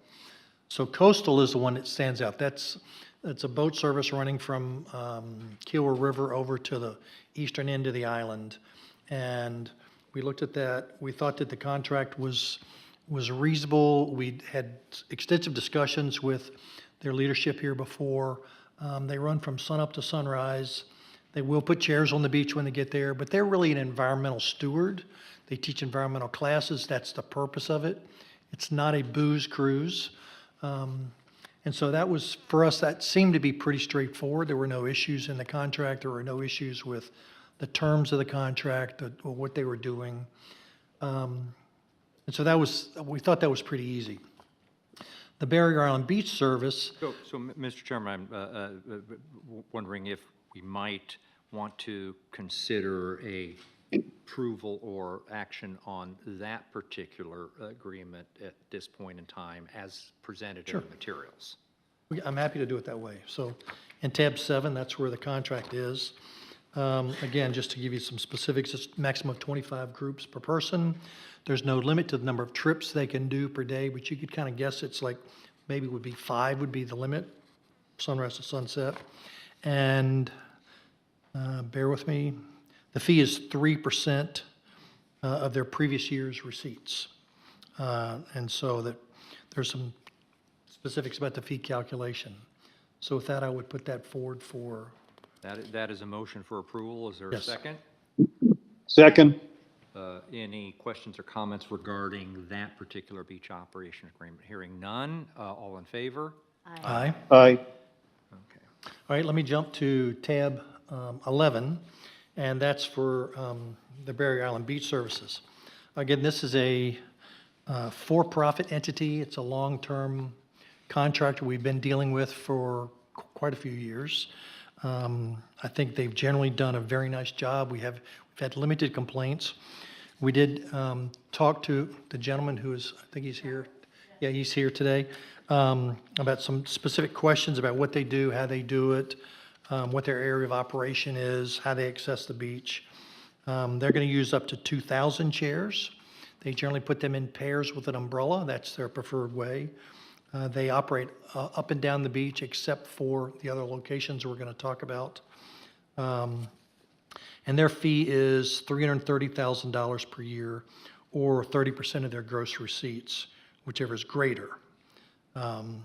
So coastal is the one that stands out. That's a boat service running from Kiowa River over to the eastern end of the island. And we looked at that. We thought that the contract was reasonable. We had extensive discussions with their leadership here before. They run from sunup to sunrise. They will put chairs on the beach when they get there, but they're really an environmental steward. They teach environmental classes. That's the purpose of it. It's not a booze cruise. And so that was, for us, that seemed to be pretty straightforward. There were no issues in the contract. There were no issues with the terms of the contract or what they were doing. And so we thought that was pretty easy. The Barrier Island Beach Service. So Mr. Chairman, I'm wondering if we might want to consider a approval or action on that particular agreement at this point in time as presented in the materials. I'm happy to do it that way. So in tab 7, that's where the contract is. Again, just to give you some specifics, it's maximum of 25 groups per person. There's no limit to the number of trips they can do per day, but you could kind of guess it's like maybe would be 5 would be the limit, sunrise to sunset. And bear with me, the fee is 3% of their previous year's receipts. And so that there's some specifics about the fee calculation. So with that, I would put that forward for. That is a motion for approval. Is there a Yes. second? Second. Any questions or comments regarding that particular beach operation agreement? Hearing none, all in favor? Aye. Aye. Okay. All right, let me jump to tab 11, and that's for the Barrier Island Beach Services. Again, this is a for-profit entity. It's a long-term contract we've been dealing with for quite a few years. I think they've generally done a very nice job. We've had limited complaints. We did talk to the gentleman who is, I think he's here. Yeah, he's here today, about some specific questions about what they do, how they do it, what their area of operation is, how they access the beach. They're going to use up to 2,000 chairs. They generally put them in pairs with an umbrella. That's their preferred way. They operate up and down the beach except for the other locations we're going to talk about. And their fee is $330,000 per year, or 30% of their gross receipts, whichever is greater. And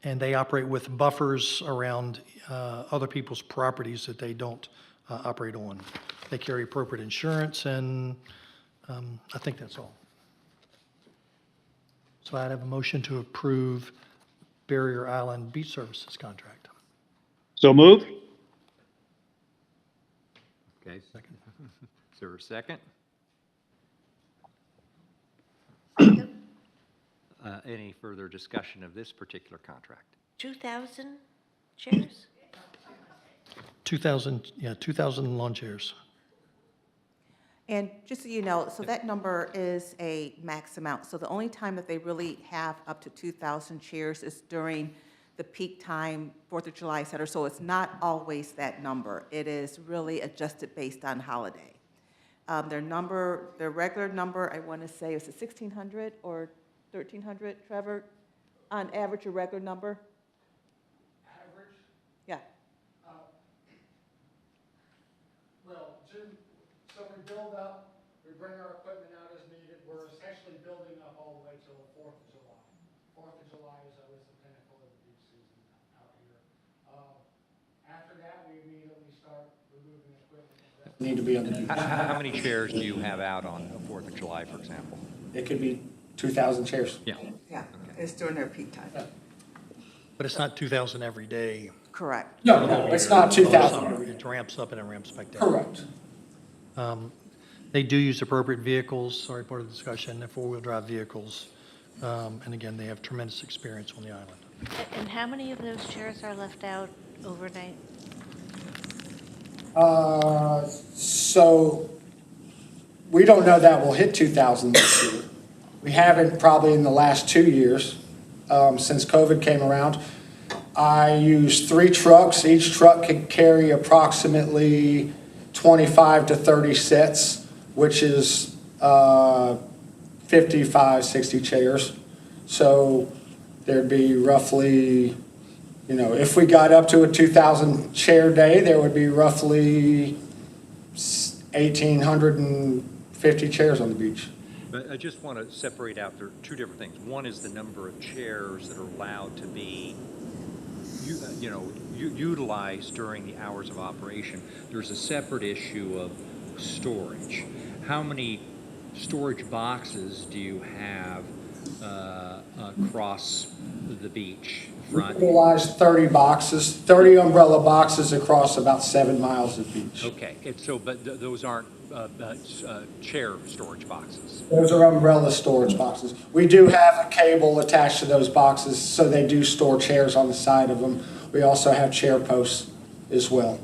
they operate with buffers around other people's properties that they don't operate on. They carry appropriate insurance, and I think that's all. So I'd have a motion to approve Barrier Island Beach Services contract. So move? Okay. Second. Is there a second? Any further discussion of this particular contract? 2,000 chairs? 2,000 lawn chairs. And just so you know, so that number is a max amount. So the only time that they really have up to 2,000 chairs is during the peak time, 4th of July, et cetera. So it's not always that number. It is really adjusted based on holiday. Their regular number, I want to say, is it 1,600 or 1,300, Trevor? On average, a regular number? Average? Yeah. Well, Jim, so we build up, we bring our equipment out as needed. We're essentially building up all the way till the 4th of July. 4th of July is always the pinnacle of the beach season out here. After that, we immediately start removing equipment. Need to be on the beach. How many chairs do you have out on the 4th of July, for example? It could be 2,000 chairs. Yeah. Yeah, it's during their peak time. But it's not 2,000 every day. Correct. No, it's not 2,000. It ramps up and it ramps back down. Correct. They do use appropriate vehicles, sorry, part of the discussion, they're four-wheel drive vehicles. And again, they have tremendous experience on the island. And how many of those chairs are left out overnight? So we don't know that we'll hit 2,000 this year. We haven't probably in the last 2 years, since COVID came around. I use 3 trucks. Each truck can carry approximately 25 to 30 sets, which is 55, 60 chairs. So there'd be roughly, if we got up to a 2,000 chair day, there would be roughly 1,850 chairs on the beach. But I just want to separate out, there are two different things. One is the number of chairs that are allowed to be, utilized during the hours of operation. There's a separate issue of storage. How many storage boxes do you have across the beach front? We utilize 30 boxes, 30 umbrella boxes across about 7 miles of beach. Okay, but those aren't chair storage boxes. Those are umbrella storage boxes. We do have a cable attached to those boxes, so they do store chairs on the side of them. We also have chair posts as well.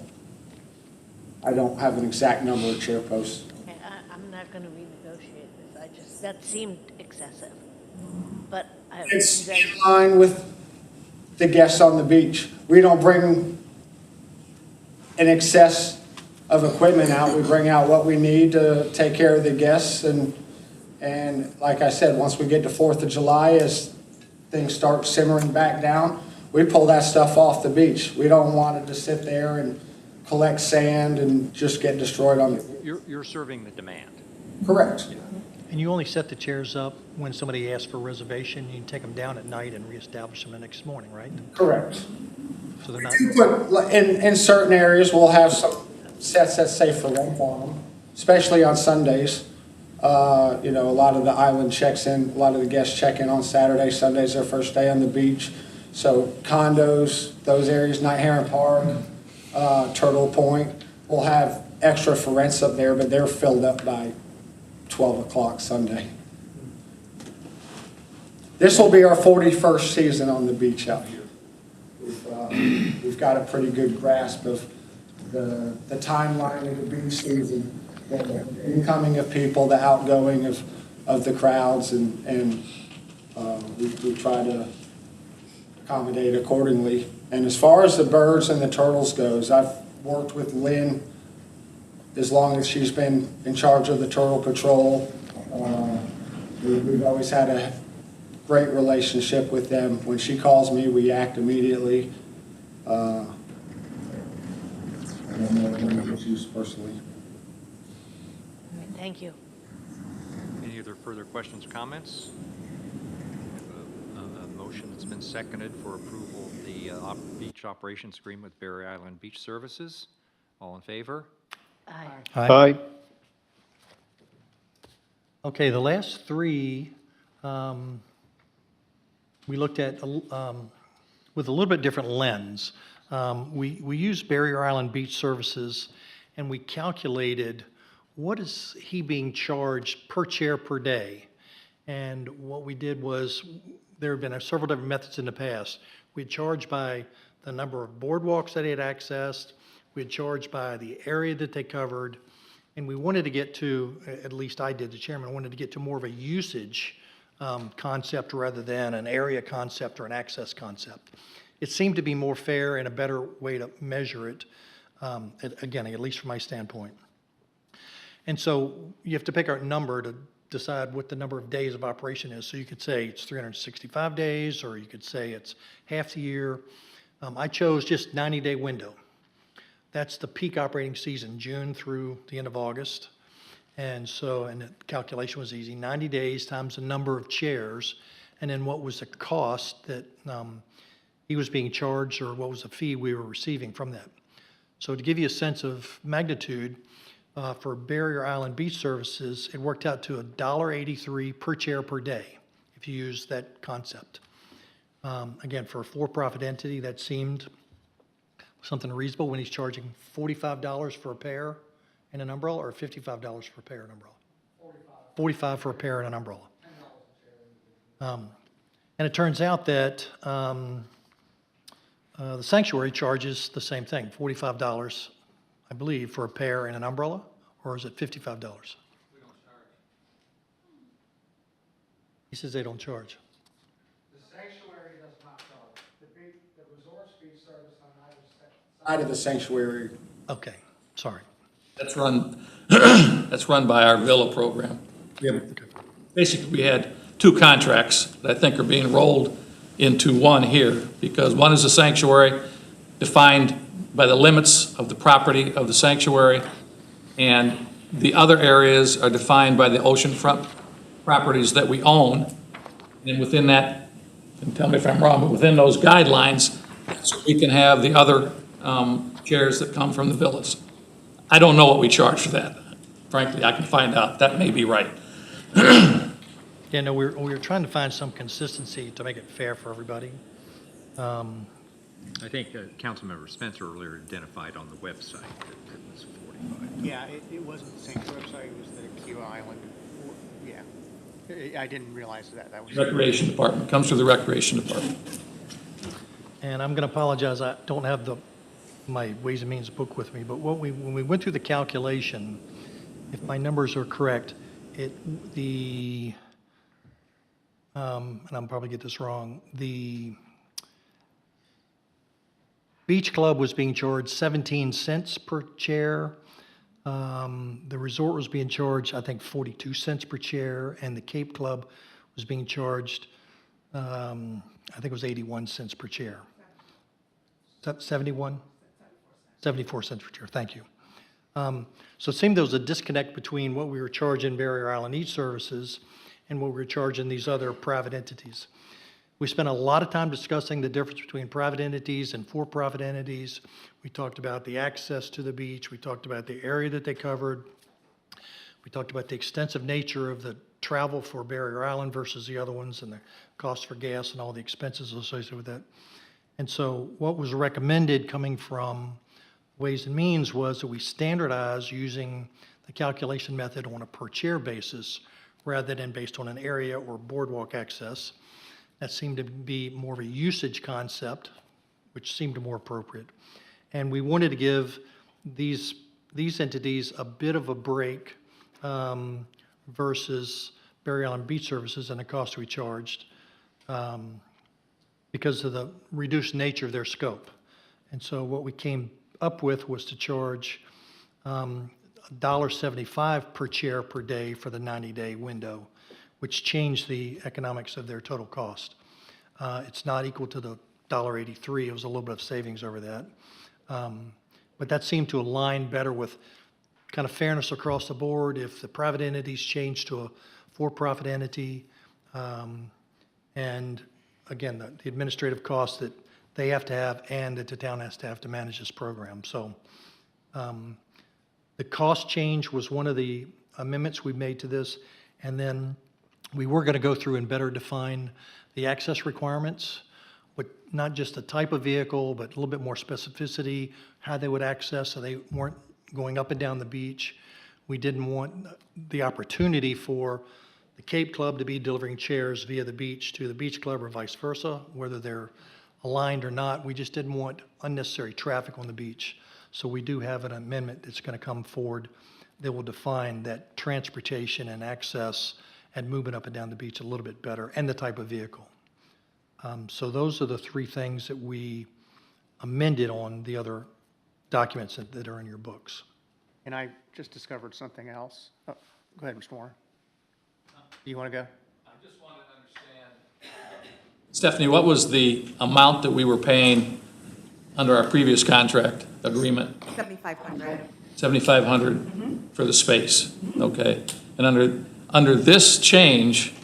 I don't have an exact number of chair posts. Okay, I'm not going to renegotiate this. That seemed excessive. But It's in line with the guests on the beach. We don't bring an excess of equipment out. We bring out what we need to take care of the guests. And like I said, once we get to 4th of July, as things start simmering back down, we pull that stuff off the beach. We don't want it to sit there and collect sand and just get destroyed on the beach. You're serving the demand. Correct. And you only set the chairs up when somebody asks for a reservation, you can take them down at night and reestablish them the next morning, right? Correct. So they're not, But in certain areas, we'll have some sets that say for rent on them, especially on Sundays. A lot of the island checks in, a lot of the guests check in on Saturday. Sunday's their first day on the beach. So condos, those areas, Night Heron Park, Turtle Point, will have extra for rents up there, but they're filled up by 12 o'clock Sunday. This will be our 41st season on the beach out here. We've got a pretty good grasp of the timeline of the beach season, the incoming of people, the outgoing of the crowds, and we try to accommodate accordingly. And as far as the birds and the turtles goes, I've worked with Lynn as long as she's been in charge of the turtle patrol. We've always had a great relationship with them. When she calls me, we act immediately. I don't know any issues personally. Thank you. Any other further questions or comments? been seconded for approval of the beach operations agreement with Berry Island Beach Services. All in favor? Aye. Aye. Okay, the last three, we looked at with a little bit different lens. We used Barrier Island Beach Services, and we calculated what is he being charged per chair per day. And what we did was, there have been several different methods in the past. We charged by the number of boardwalks that he had accessed, we had charged by the area that they covered, and we wanted to get to, at least I did, the chairman, wanted to get to more of a usage concept rather than an area concept or an access concept. It seemed to be more fair and a better way to measure it, again, at least from my standpoint. And so you have to pick a number to decide what the number of days of operation is. So you could say it's 365 days, or you could say it's half the year. I chose just 90-day window. That's the peak operating season, June through the end of August. And so, and the calculation was easy, 90 days times the number of chairs, and then what was the cost that he was being charged, or what was the fee we were receiving from that. So to give you a sense of magnitude, for Barrier Island Beach Services, it worked out to $1.83 per chair per day, if you use that concept. Again, for a for-profit entity, that seemed something reasonable when he's charging $45 for a pair and an umbrella, or $55 for a pair and umbrella? 45 for a pair and an umbrella. And it turns out that the sanctuary charges the same thing, $45, I believe, for a pair and an umbrella, or is it $55? We don't charge. He says they don't charge. The sanctuary does not charge. The resorts beach service on either side of the sanctuary. Okay, sorry. That's run by our Villa program. Basically, we had two contracts that I think are being rolled into one here, because one is a sanctuary defined by the limits of the property of the sanctuary, and the other areas are defined by the oceanfront properties that we own. And within that, and tell me if I'm wrong, but within those guidelines, so we can have the other chairs that come from the villas. I don't know what we charge for that. Frankly, I can find out. That may be right. Yeah, no, we're trying to find some consistency to make it fair for everybody. I think Councilmember Spencer earlier identified on the website that it was 45. Yeah, it wasn't the sanctuary website, it was the Key Island. Yeah. I didn't realize that was. Recreation Department, comes through the Recreation Department. And I'm going to apologize, I don't have my Ways and Means book with me, but when we went through the calculation, if my numbers are correct, and I'll probably get this wrong, the Beach Club was being charged 17 cents per chair. The resort was being charged, I think, 42 cents per chair, and the Cape Club was being charged, I think it was 81 cents per chair. 71? 74 cents per chair, thank you. So it seemed there was a disconnect between what we were charging Barrier Island Beach Services and what we were charging these other private entities. We spent a lot of time discussing the difference between private entities and for-profit entities. We talked about the access to the beach. We talked about the area that they covered. We talked about the extensive nature of the travel for Barrier Island versus the other ones, and the cost for gas and all the expenses associated with that. And so what was recommended coming from Ways and Means was that we standardize using the calculation method on a per chair basis rather than based on an area or boardwalk access. That seemed to be more of a usage concept, which seemed more appropriate. And we wanted to give these entities a bit of a break versus Barrier Island Beach Services and the cost we charged because of the reduced nature of their scope. And so what we came up with was to charge $1.75 per chair per day for the 90-day window, which changed the economics of their total cost. It's not equal to the $1.83. It was a little bit of savings over that. But that seemed to align better with kind of fairness across the board. If the private entities change to a for-profit entity, and again, the administrative costs that they have to have and that the town has to have to manage this program. So the cost change was one of the amendments we made to this. And then we were going to go through and better define the access requirements, with not just the type of vehicle, but a little bit more specificity, how they would access, so they weren't going up and down the beach. We didn't want the opportunity for the Cape Club to be delivering chairs via the beach to the beach club or vice versa, whether they're aligned or not. We just didn't want unnecessary traffic on the beach. So we do have an amendment that's going to come forward that will define that transportation and access and movement up and down the beach a little bit better, and the type of vehicle. So those are the three things that we amended on the other documents that are in your books. And I just discovered something else. Oh, go ahead, Mr. Moore. Do you want to go? I just wanted to understand. Stephanie, what was the amount that we were paying under our previous contract agreement? 7,500. 7,500 for the space, okay? And under this change,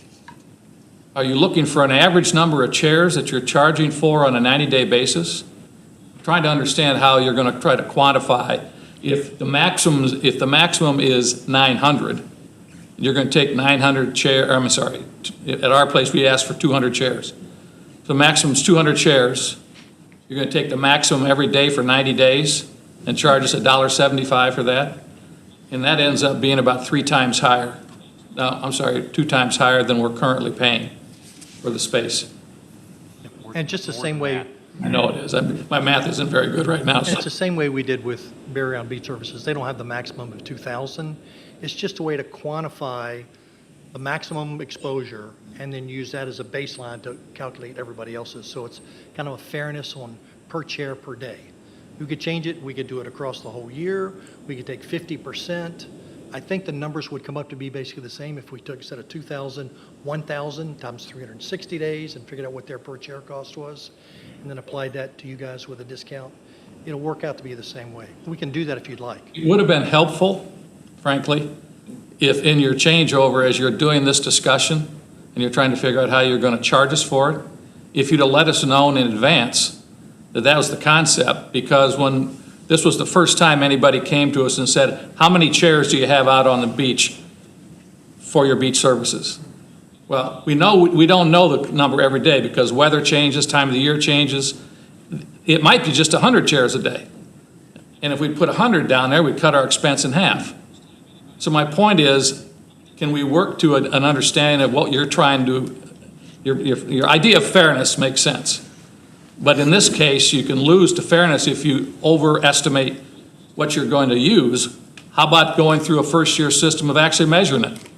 are you looking for an average number of chairs that you're charging for on a 90-day basis? I'm trying to understand how you're going to try to quantify if the maximum is 900. You're going to take 900 chairs. I'm sorry. At our place, we asked for 200 chairs. So the maximum is 200 chairs. You're going to take the maximum every day for 90 days and charge us $1.75 for that, and that ends up being about 3 times higher. No, I'm sorry, 2 times higher than we're currently paying for the space. And just the same way, I know it is. My math isn't very good right now. and So. it's the same way we did with Berry on Beach Services. They don't have the maximum of 2,000. It's just a way to quantify the maximum exposure and then use that as a baseline to calculate everybody else's. So it's kind of a fairness on per chair per day. We could change it. We could do it across the whole year. We could take 50%. I think the numbers would come up to be basically the same if we took, instead of 2,000, 1,000 times 360 days and figured out what their per chair cost was, and then applied that to you guys with a discount. It'll work out to be the same way. We can do that if you'd like. It would have been helpful, frankly, if in your changeover, as you're doing this discussion, and you're trying to figure out how you're going to charge us for it, if you'd have let us know in advance that that was the concept, because when this was the first time anybody came to us and said, how many chairs do you have out on the beach for your beach services? Well, we don't know the number every day because weather changes, time of the year changes. It might be just 100 chairs a day. And if we put 100 down there, we'd cut our expense in half. So my point is, can we work to an understanding of what you're trying to, your idea of fairness makes sense. But in this case, you can lose to fairness if you overestimate what you're going to use. How about going through a first-year system of actually measuring it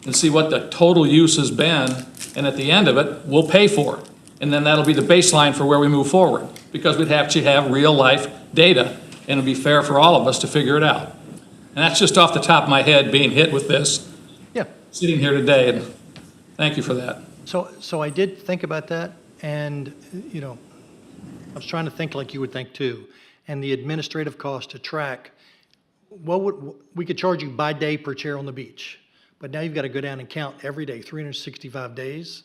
and see what the total use has been, and at the end of it, we'll pay for it. And then that'll be the baseline for where we move forward, because we'd have to have real-life data, and it'd be fair for all of us to figure it out. And that's just off the top of my head, being hit with this, sitting here today, and thank you for that. So I did think about that, and, you know, I was trying to think like you would think too. And the administrative cost to track, we could charge you by day per chair on the beach, but now you've got to go down and count every day, 365 days.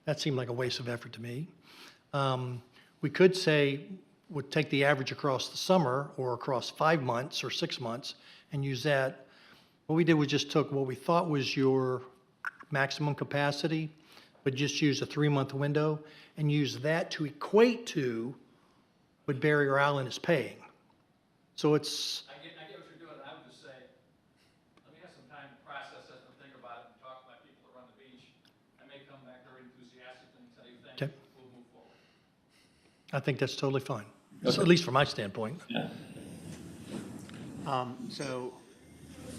That seemed like a waste of effort to me. We could say, would take the average across the summer or across 5 months or 6 months and use that. What we did was just took what we thought was your maximum capacity, but just use a 3-month window and use that to equate to what Barrier Island is paying. So it's, I get what you're doing. I would just say, let me have some time to process this and think about it and talk to my people that run the beach. I may come back very enthusiastic and tell you thank you. We'll move forward. I think that's totally fine, so at least from my standpoint. Yeah. So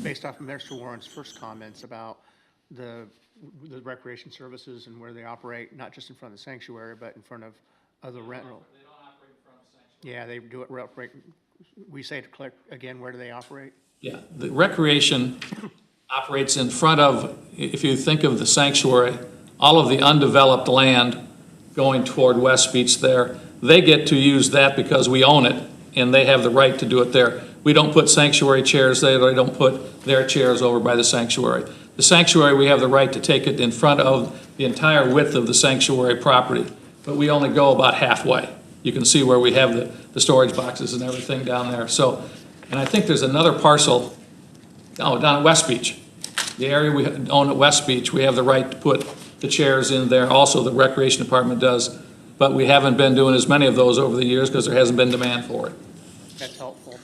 based off of Mr. Warren's first comments about the recreation services and where they operate, not just in front of the sanctuary, but in front of other rental. They don't operate in front of the sanctuary. Yeah, they do it, operate. We say to click again, where do they operate? Yeah, the recreation operates in front of, if you think of the sanctuary, all of the undeveloped land going toward West Beach there, they get to use that because we own it, and they have the right to do it there. We don't put sanctuary chairs there, they don't put their chairs over by the sanctuary. The sanctuary, we have the right to take it in front of the entire width of the sanctuary property. but we only go about halfway. You can see where we have the storage boxes and everything down there. So, and I think there's another parcel, down at West Beach. The area we own at West Beach, we have the right to put the chairs in there. Also, the Recreation Department does, but we haven't been doing as many of those over the years because there hasn't been demand for it. That's helpful.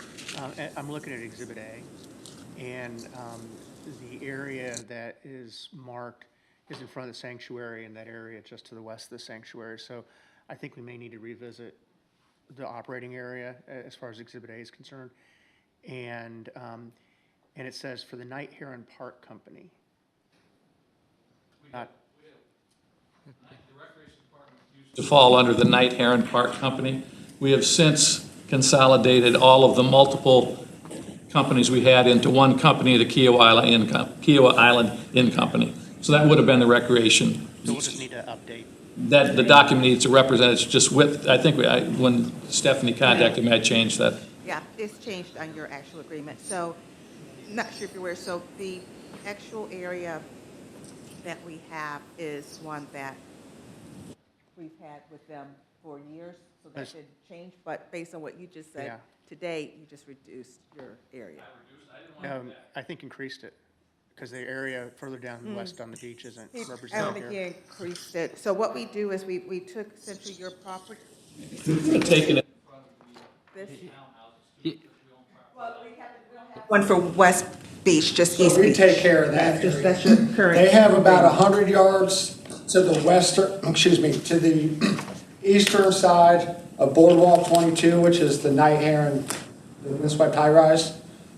I'm looking at Exhibit A, and the area that is marked is in front of the sanctuary, and that area just to the west of the sanctuary. So I think we may need to revisit the operating area as far as Exhibit A is concerned. And it says for the Night Heron Park Company. Not, To fall under the Night Heron Park Company. We have since consolidated all of the multiple companies we had into one company, the Kiowa Island Inn Company. So that would have been the recreation. so we'll just need to update. That, the document needs to represent, it's just with, I think, when Stephanie contacted me, I changed that. Yeah, it's changed on your actual agreement. So, not sure if you're aware, so the actual area that we have is one that we've had with them for years, so that Yes. should change. But based on what you just said, Yeah. today, you just reduced your area. I think increased it, because the area further down west on the beach isn't I don't represented think here. you increased it. So what we do is we took essentially your property, Taking it. this. Ye- One for West Beach, just East So we Beach. take care of that That's area. that's your current. They have about 100 yards to the to the eastern side of Boardwalk 22, which is the Night Heron, the windswept high-rise.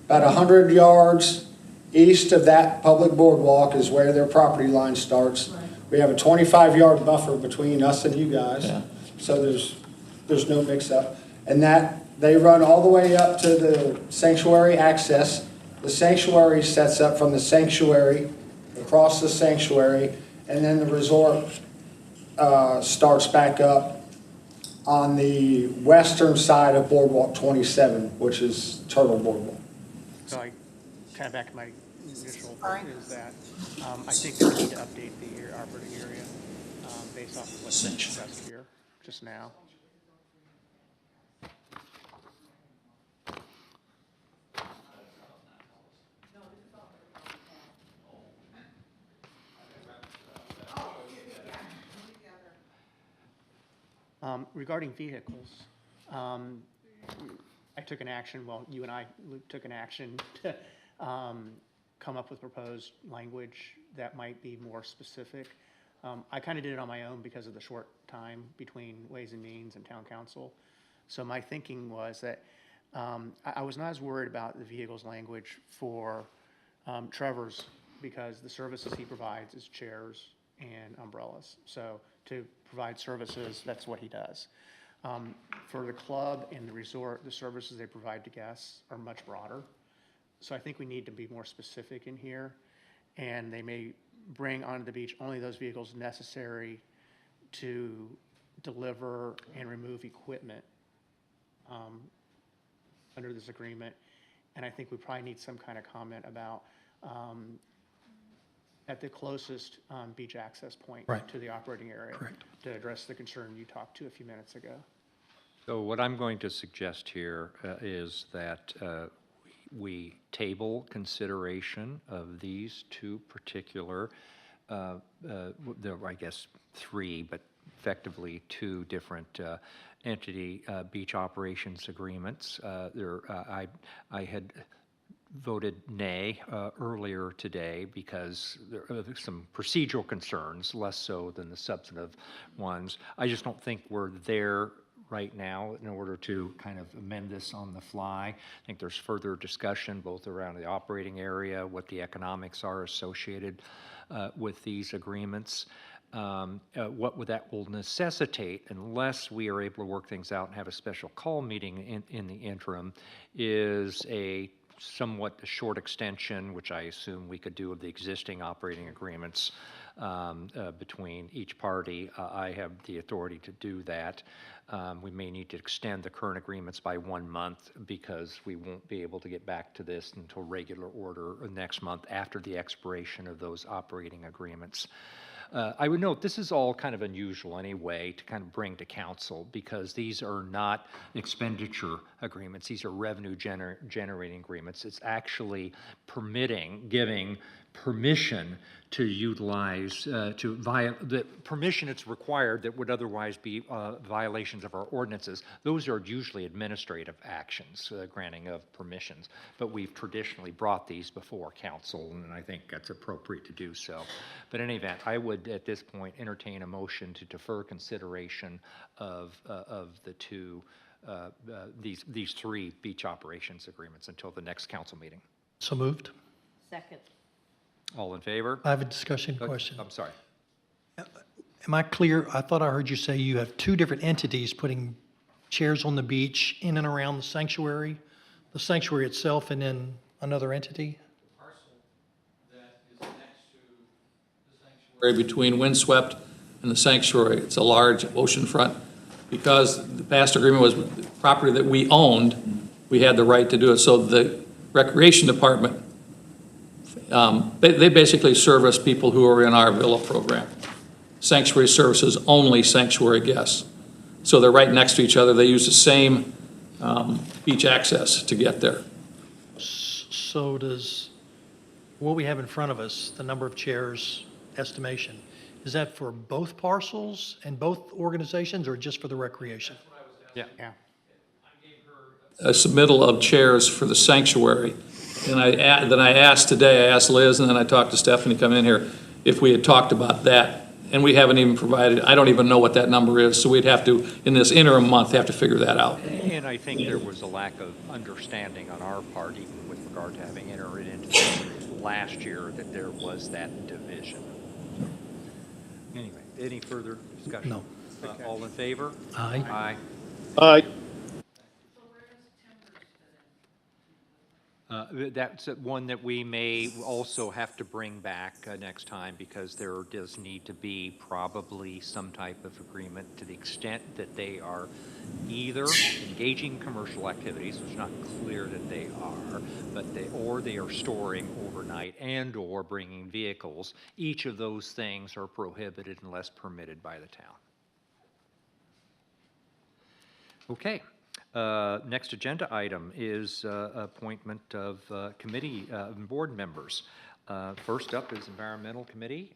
About 100 yards east of that public boardwalk is where their property line starts. We have a 25-yard buffer between us and you guys, Yeah. so there's no mix-up. And that, they run all the way up to the sanctuary access. The sanctuary sets up from the sanctuary, across the sanctuary, and then the resort starts back up on the western side of Boardwalk 27, which is Turtle Boardwalk. So I, kind of back to my initial, is that I think that we need to update the operating area based off of what's been discussed here just now. Regarding vehicles, I took an action, well, you and I, Luke, took an action to come up with proposed language that might be more specific. I kind of did it on my own because of the short time between Ways and Means and Town Council. So my thinking was that I was not as worried about the vehicles language for Trevor's, because the services he provides is chairs and umbrellas. So to provide services, that's what he does. For the club and the resort, the services they provide to guests are much broader. So I think we need to be more specific in here, and they may bring onto the beach only those vehicles necessary to deliver and remove equipment under this agreement. And I think we probably need some kind of comment about at the closest beach access point to the operating area. Correct. To address the concern you talked to a few minutes ago. So what I'm going to suggest here is that we table consideration of these two particular, there are, I guess, three, but effectively two different entity beach operations agreements. I had voted nay earlier today because there are some procedural concerns, less so than the substantive ones. I just don't think we're there right now in order to kind of amend this on the fly. I think there's further discussion both around the operating area, what the economics are associated with these agreements. What that will necessitate, unless we are able to work things out and have a special call meeting in the interim, is a somewhat short extension, which I assume we could do of the existing operating agreements between each party. I have the authority to do that. We may need to extend the current agreements by 1 month because we won't be able to get back to this until regular order next month after the expiration of those operating agreements. I would note, this is all kind of unusual anyway to kind of bring to council because these are not expenditure agreements. These are revenue generating agreements. It's actually giving permission to utilize, the permission it's required that would otherwise be violations of our ordinances. Those are usually administrative actions, granting of permissions. But we've traditionally brought these before council, and I think that's appropriate to do so. But in any event, I would at this point entertain a motion to defer consideration of the two, these three beach operations agreements until the next council meeting. So moved. Second. All in favor? I have a discussion question. I'm sorry. Am I clear? I thought I heard you say you have two different entities putting chairs on the beach in and around the sanctuary itself, and then another entity? Between Windswept and the sanctuary. It's a large oceanfront. Because the past agreement was with the property that we owned, we had the right to do it. So the Recreation Department, they basically service people who are in our villa program. Sanctuary services only sanctuary guests. So they're right next to each other. They use the same beach access to get there. So does, what we have in front of us, the number of chairs estimation, is that for both parcels and both organizations, or just for the recreation? Yeah. Yeah. A submittal of chairs for the sanctuary. And then I asked Liz, and then I talked to Stephanie come in here, if we had talked about that. And we haven't even provided, I don't even know what that number is, so we'd have to, in this interim month, have to figure that out. And I think there was a lack of understanding on our part, even with regard to having entered into this last year, that there was that division. Anyway, any further discussion? No. All in favor? Aye. Aye. Aye. That's one that we may also have to bring back next time, because there does need to be probably some type of agreement to the extent that they are either engaging in commercial activities, which is not clear that they are, but they are storing overnight and or bringing vehicles. Each of those things are prohibited unless permitted by the town. Okay. Next agenda item is appointment of committee board members. First up is Environmental Committee.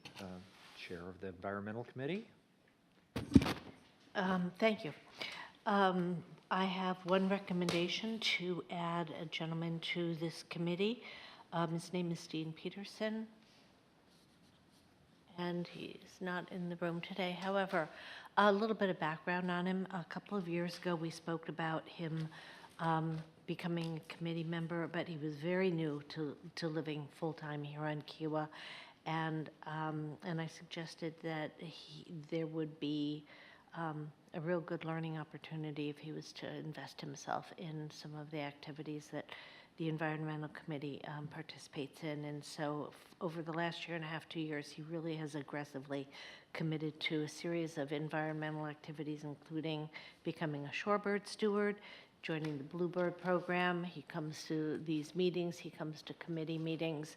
Chair of the Environmental Committee. Thank you. I have one recommendation to add a gentleman to this committee. His name is Dean Peterson, and he's not in the room today. However, a little bit of background on him. A couple of years ago, we spoke about him becoming a committee member, but he was very new to living full-time here on Kiowa, and I suggested that there would be a real good learning opportunity if he was to invest himself in some of the activities that the Environmental Committee participates in. And so over the last year and a half, 2 years, he really has aggressively committed to a series of environmental activities, including becoming a shorebird steward, joining the Bluebird program. He comes to these meetings, he comes to committee meetings.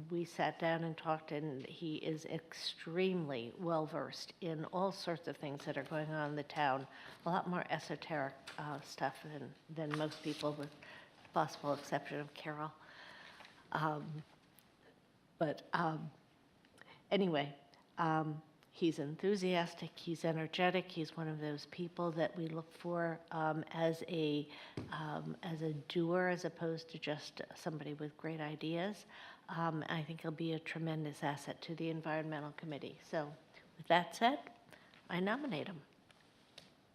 We sat down and talked, and he is extremely well-versed in all sorts of things that are going on in the town, a lot more esoteric stuff than most people, with the possible exception of Carol. Anyway, he's enthusiastic, he's energetic, he's one of those people that we look for as a doer, as opposed to just somebody with great ideas. I think he'll be a tremendous asset to the Environmental Committee. So with that said, I nominate him.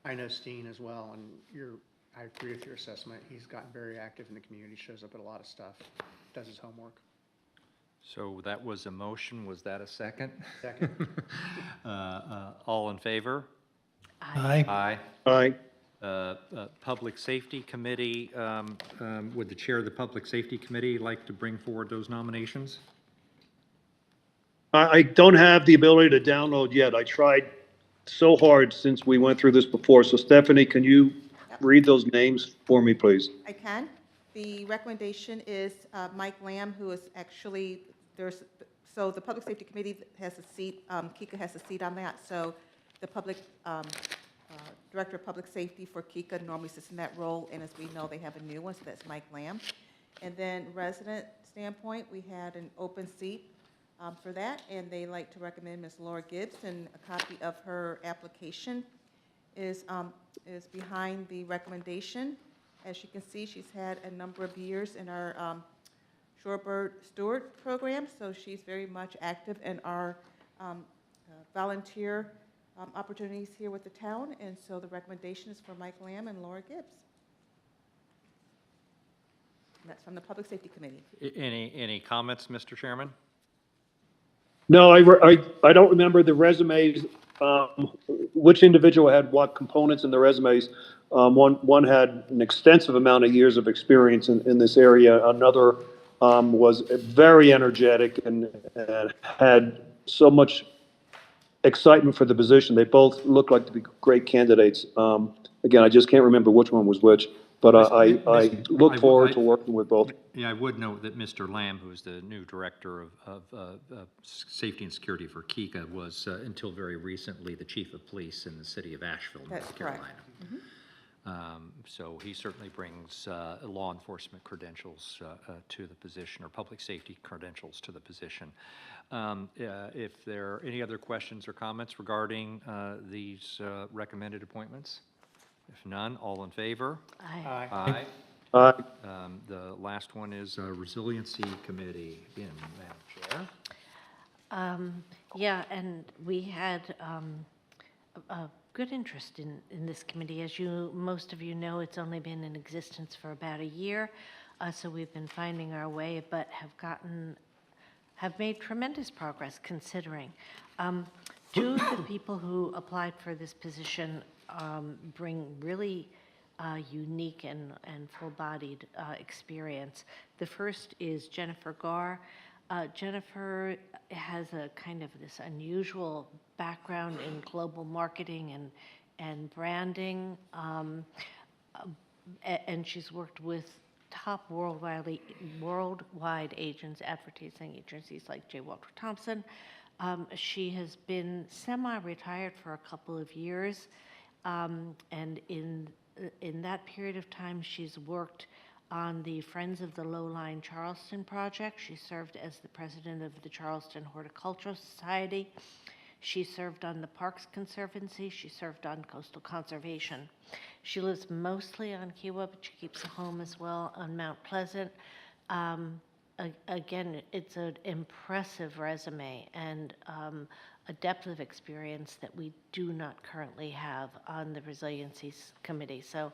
I know Steen as well, and I agree with your assessment. He's gotten very active in the community, shows up at a lot of stuff, does his homework. So that was a motion. Was that a second? Second. All in favor? Aye. Aye. Aye. Public Safety Committee, would the chair of the Public Safety Committee like to bring forward those nominations? I don't have the ability to download yet. I tried so hard since we went through this before. So Stephanie, can you read those names for me, please? I can. The recommendation is Mike Lamb, who is actually, there's So the Public Safety Committee has a seat, Kika has a seat on that, so the Director of Public Safety for Kika normally sits in that role, and as we know, they have a new one, so that's Mike Lamb. And then resident standpoint, we had an open seat for that, and they like to recommend Ms. Laura Gibbs, and a copy of her application is behind the recommendation. As you can see, she's had a number of years in our Shorebird Steward program, so she's very much active in our volunteer opportunities here with the town, and so the recommendation is for Mike Lamb and Laura Gibbs. And that's from the Public Safety Committee. Any comments, Mr. Chairman? No, I don't remember the resumes, which individual had what components in the resumes. One had an extensive amount of years of experience in this area. Another was very energetic and had so much excitement for the position. They both looked like to be great candidates. Again, I just can't remember which one was which, but I look forward to working with both. Yeah, I would note that Mr. Lamb, who's the new Director of Safety and Security for Kika, was until very recently the Chief of Police in the city of Asheville, That's North correct. Carolina. So he certainly brings law enforcement credentials to the position, or public safety credentials to the position. If there are any other questions or comments regarding these recommended appointments? If none, all in favor? Aye. Aye. The last one is Resiliency Committee. Again, Madam Chair. Yeah, and we had a good interest in this committee. As most of you know, it's only been in existence for about a year, so we've been finding our way, but have made tremendous progress considering. Two of the people who applied for this position bring really unique and full-bodied experience. The first is Jennifer Garr. Jennifer has a kind of this unusual background in global marketing and branding, and she's worked with top worldwide advertising agencies like J. Walter Thompson. She has been semi-retired for a couple of years, and in that period of time, she's worked on the Friends of the Low-Lying Charleston project. She served as the president of the Charleston Horticultural Society. She served on the Parks Conservancy. She served on coastal conservation. She lives mostly on Kiowa, but she keeps a home as well on Mount Pleasant. Again, it's an impressive resume and a depth of experience that we do not currently have on the Resiliency Committee. So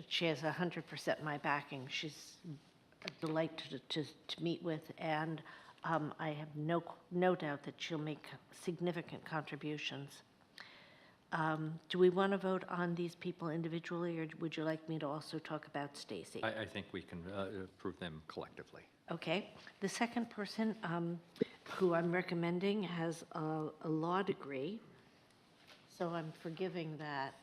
she has 100% my backing. She's a delight to meet with, and I have no doubt that she'll make significant contributions. Do we want to vote on these people individually, or would you like me to also talk about Stacy? I think we can approve them collectively. Okay. The second person who I'm recommending has a law degree, so I'm forgiving that.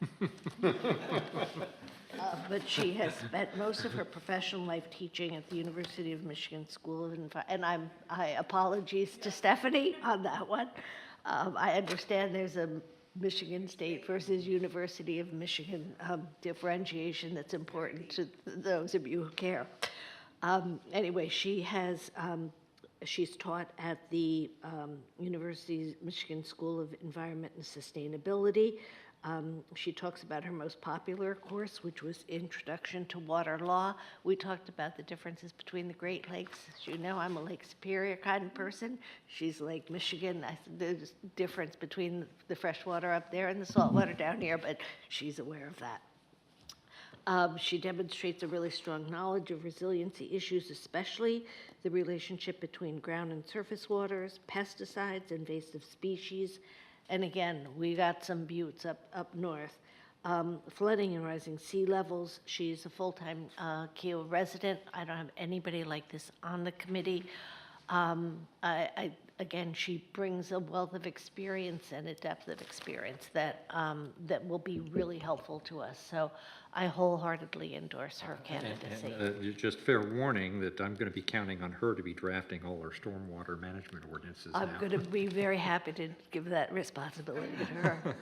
But she has spent most of her professional life teaching at the University of Michigan School of and I apologies to Stephanie on that one. I understand there's a Michigan State versus University of Michigan differentiation that's important to those of you who care. Anyway, she's taught at the University of Michigan School of Environment and Sustainability. She talks about her most popular course, which was Introduction to Water Law. We talked about the differences between the Great Lakes. As you know, I'm a Lake Superior kind of person. She's Lake Michigan. There's a difference between the freshwater up there and the saltwater down here, but she's aware of that. She demonstrates a really strong knowledge of resiliency issues, especially the relationship between ground and surface waters, pesticides, invasive species. And again, we got some buttes up north. Flooding and rising sea levels. She's a full-time Kiowa resident. I don't have anybody like this on the committee. I again, she brings a wealth of experience and a depth of experience that, that will be really helpful to us. So I wholeheartedly endorse her candidacy. Just fair warning that I'm going to be counting on her to be drafting all our stormwater management ordinances now. I'm going to be very happy to give that responsibility to her.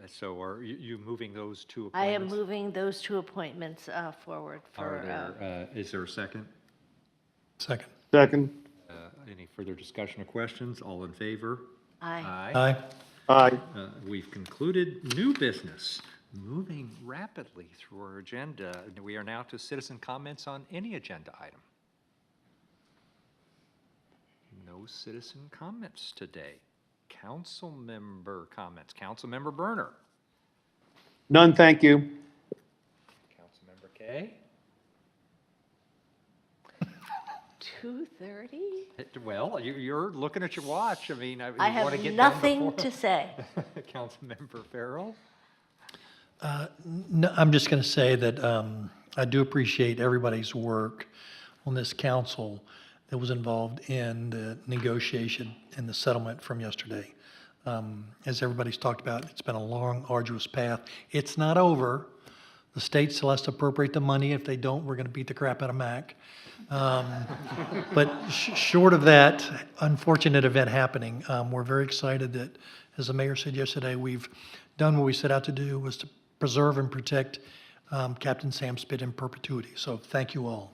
So are you moving those two I appointments? am moving those two appointments forward Are for, there, is there a second? Second. Second. Any further discussion or questions? All in favor? aye. Aye. Aye. We've concluded new business. Moving rapidly through our agenda, we are now to citizen comments on any agenda item. No citizen comments today. Council member comments. Council member Berner. None, thank you. Council member Kay. 2:30? Well, you're looking at your watch. I mean, I you want to have get done nothing before- to say. Council member Farrell. No, I'm just going to say that I do appreciate everybody's work on this council that was involved in the negotiation and the settlement from yesterday. As everybody's talked about, it's been a long, arduous path. It's not over. The state still has to appropriate the money. If they don't, we're going to beat the crap out of Mac. But short of that unfortunate event happening, we're very excited that, as the mayor said yesterday, we've done what we set out to do, was to preserve and protect Captain Sam Spit in perpetuity. So thank you all.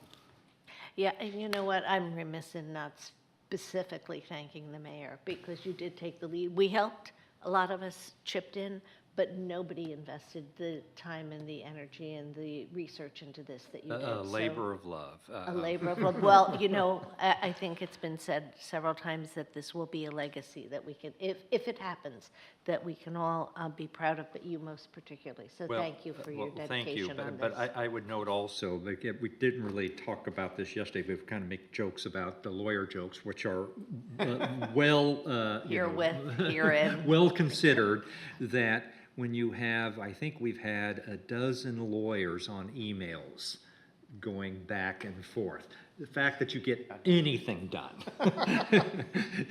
Yeah, and you know what? I'm remiss in not specifically thanking the mayor because you did take the lead. We helped, a lot of us chipped in, but nobody invested the time and the energy and the research into this that you did. A So- labor of love. A labor of love. Well, you know, I think it's been said several times that this will be a legacy that we can, if it happens, that we can all be proud of, but you most particularly. So Well, thank you for your well, thank you. dedication on But this. I would note also, like, we didn't really talk about this yesterday, we've kind of make jokes about the lawyer jokes, which are Herein. well considered, that when you have, I think we've had a dozen lawyers on emails going back and forth. The fact that you get anything done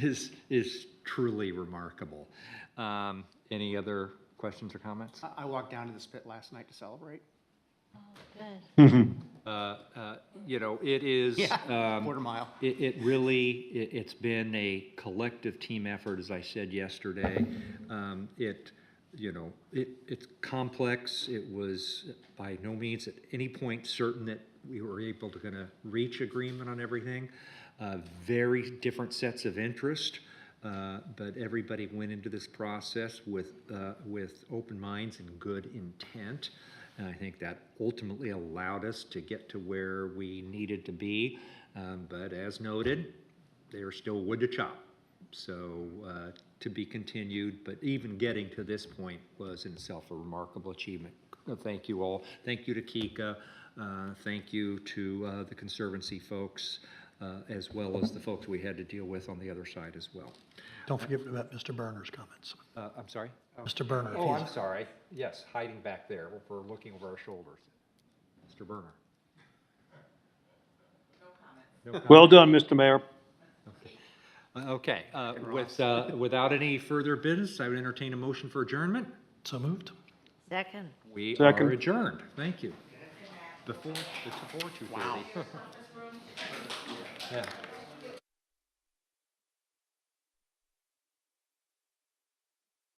is truly remarkable. Any other questions or comments? I walked down to the spit last night to celebrate. Good. You know, it is. Quarter mile. It's been a collective team effort, as I said yesterday. It's complex. It was by no means at any point certain that we were able to kind of reach agreement on everything. Very different sets of interest, but everybody went into this process with open minds and good intent. And I think that ultimately allowed us to get to where we needed to be. But as noted, there's still wood to chop. So to be continued, but even getting to this point was in itself a remarkable achievement. Thank you all. Thank you to Kika. Thank you to the Conservancy folks, as well as the folks we had to deal with on the other side as well. Don't forget about Mr. Berner's comments. I'm sorry? Mr. Berner. if Oh, he's- I'm sorry. Yes, hiding back there. We're looking over our shoulders. Mr. Berner. No comment. Well done, Mr. Mayor. Okay, without any further business, I would entertain a motion for adjournment. So moved. Second. We Second. are adjourned. Thank you. Before 2:30. Yeah.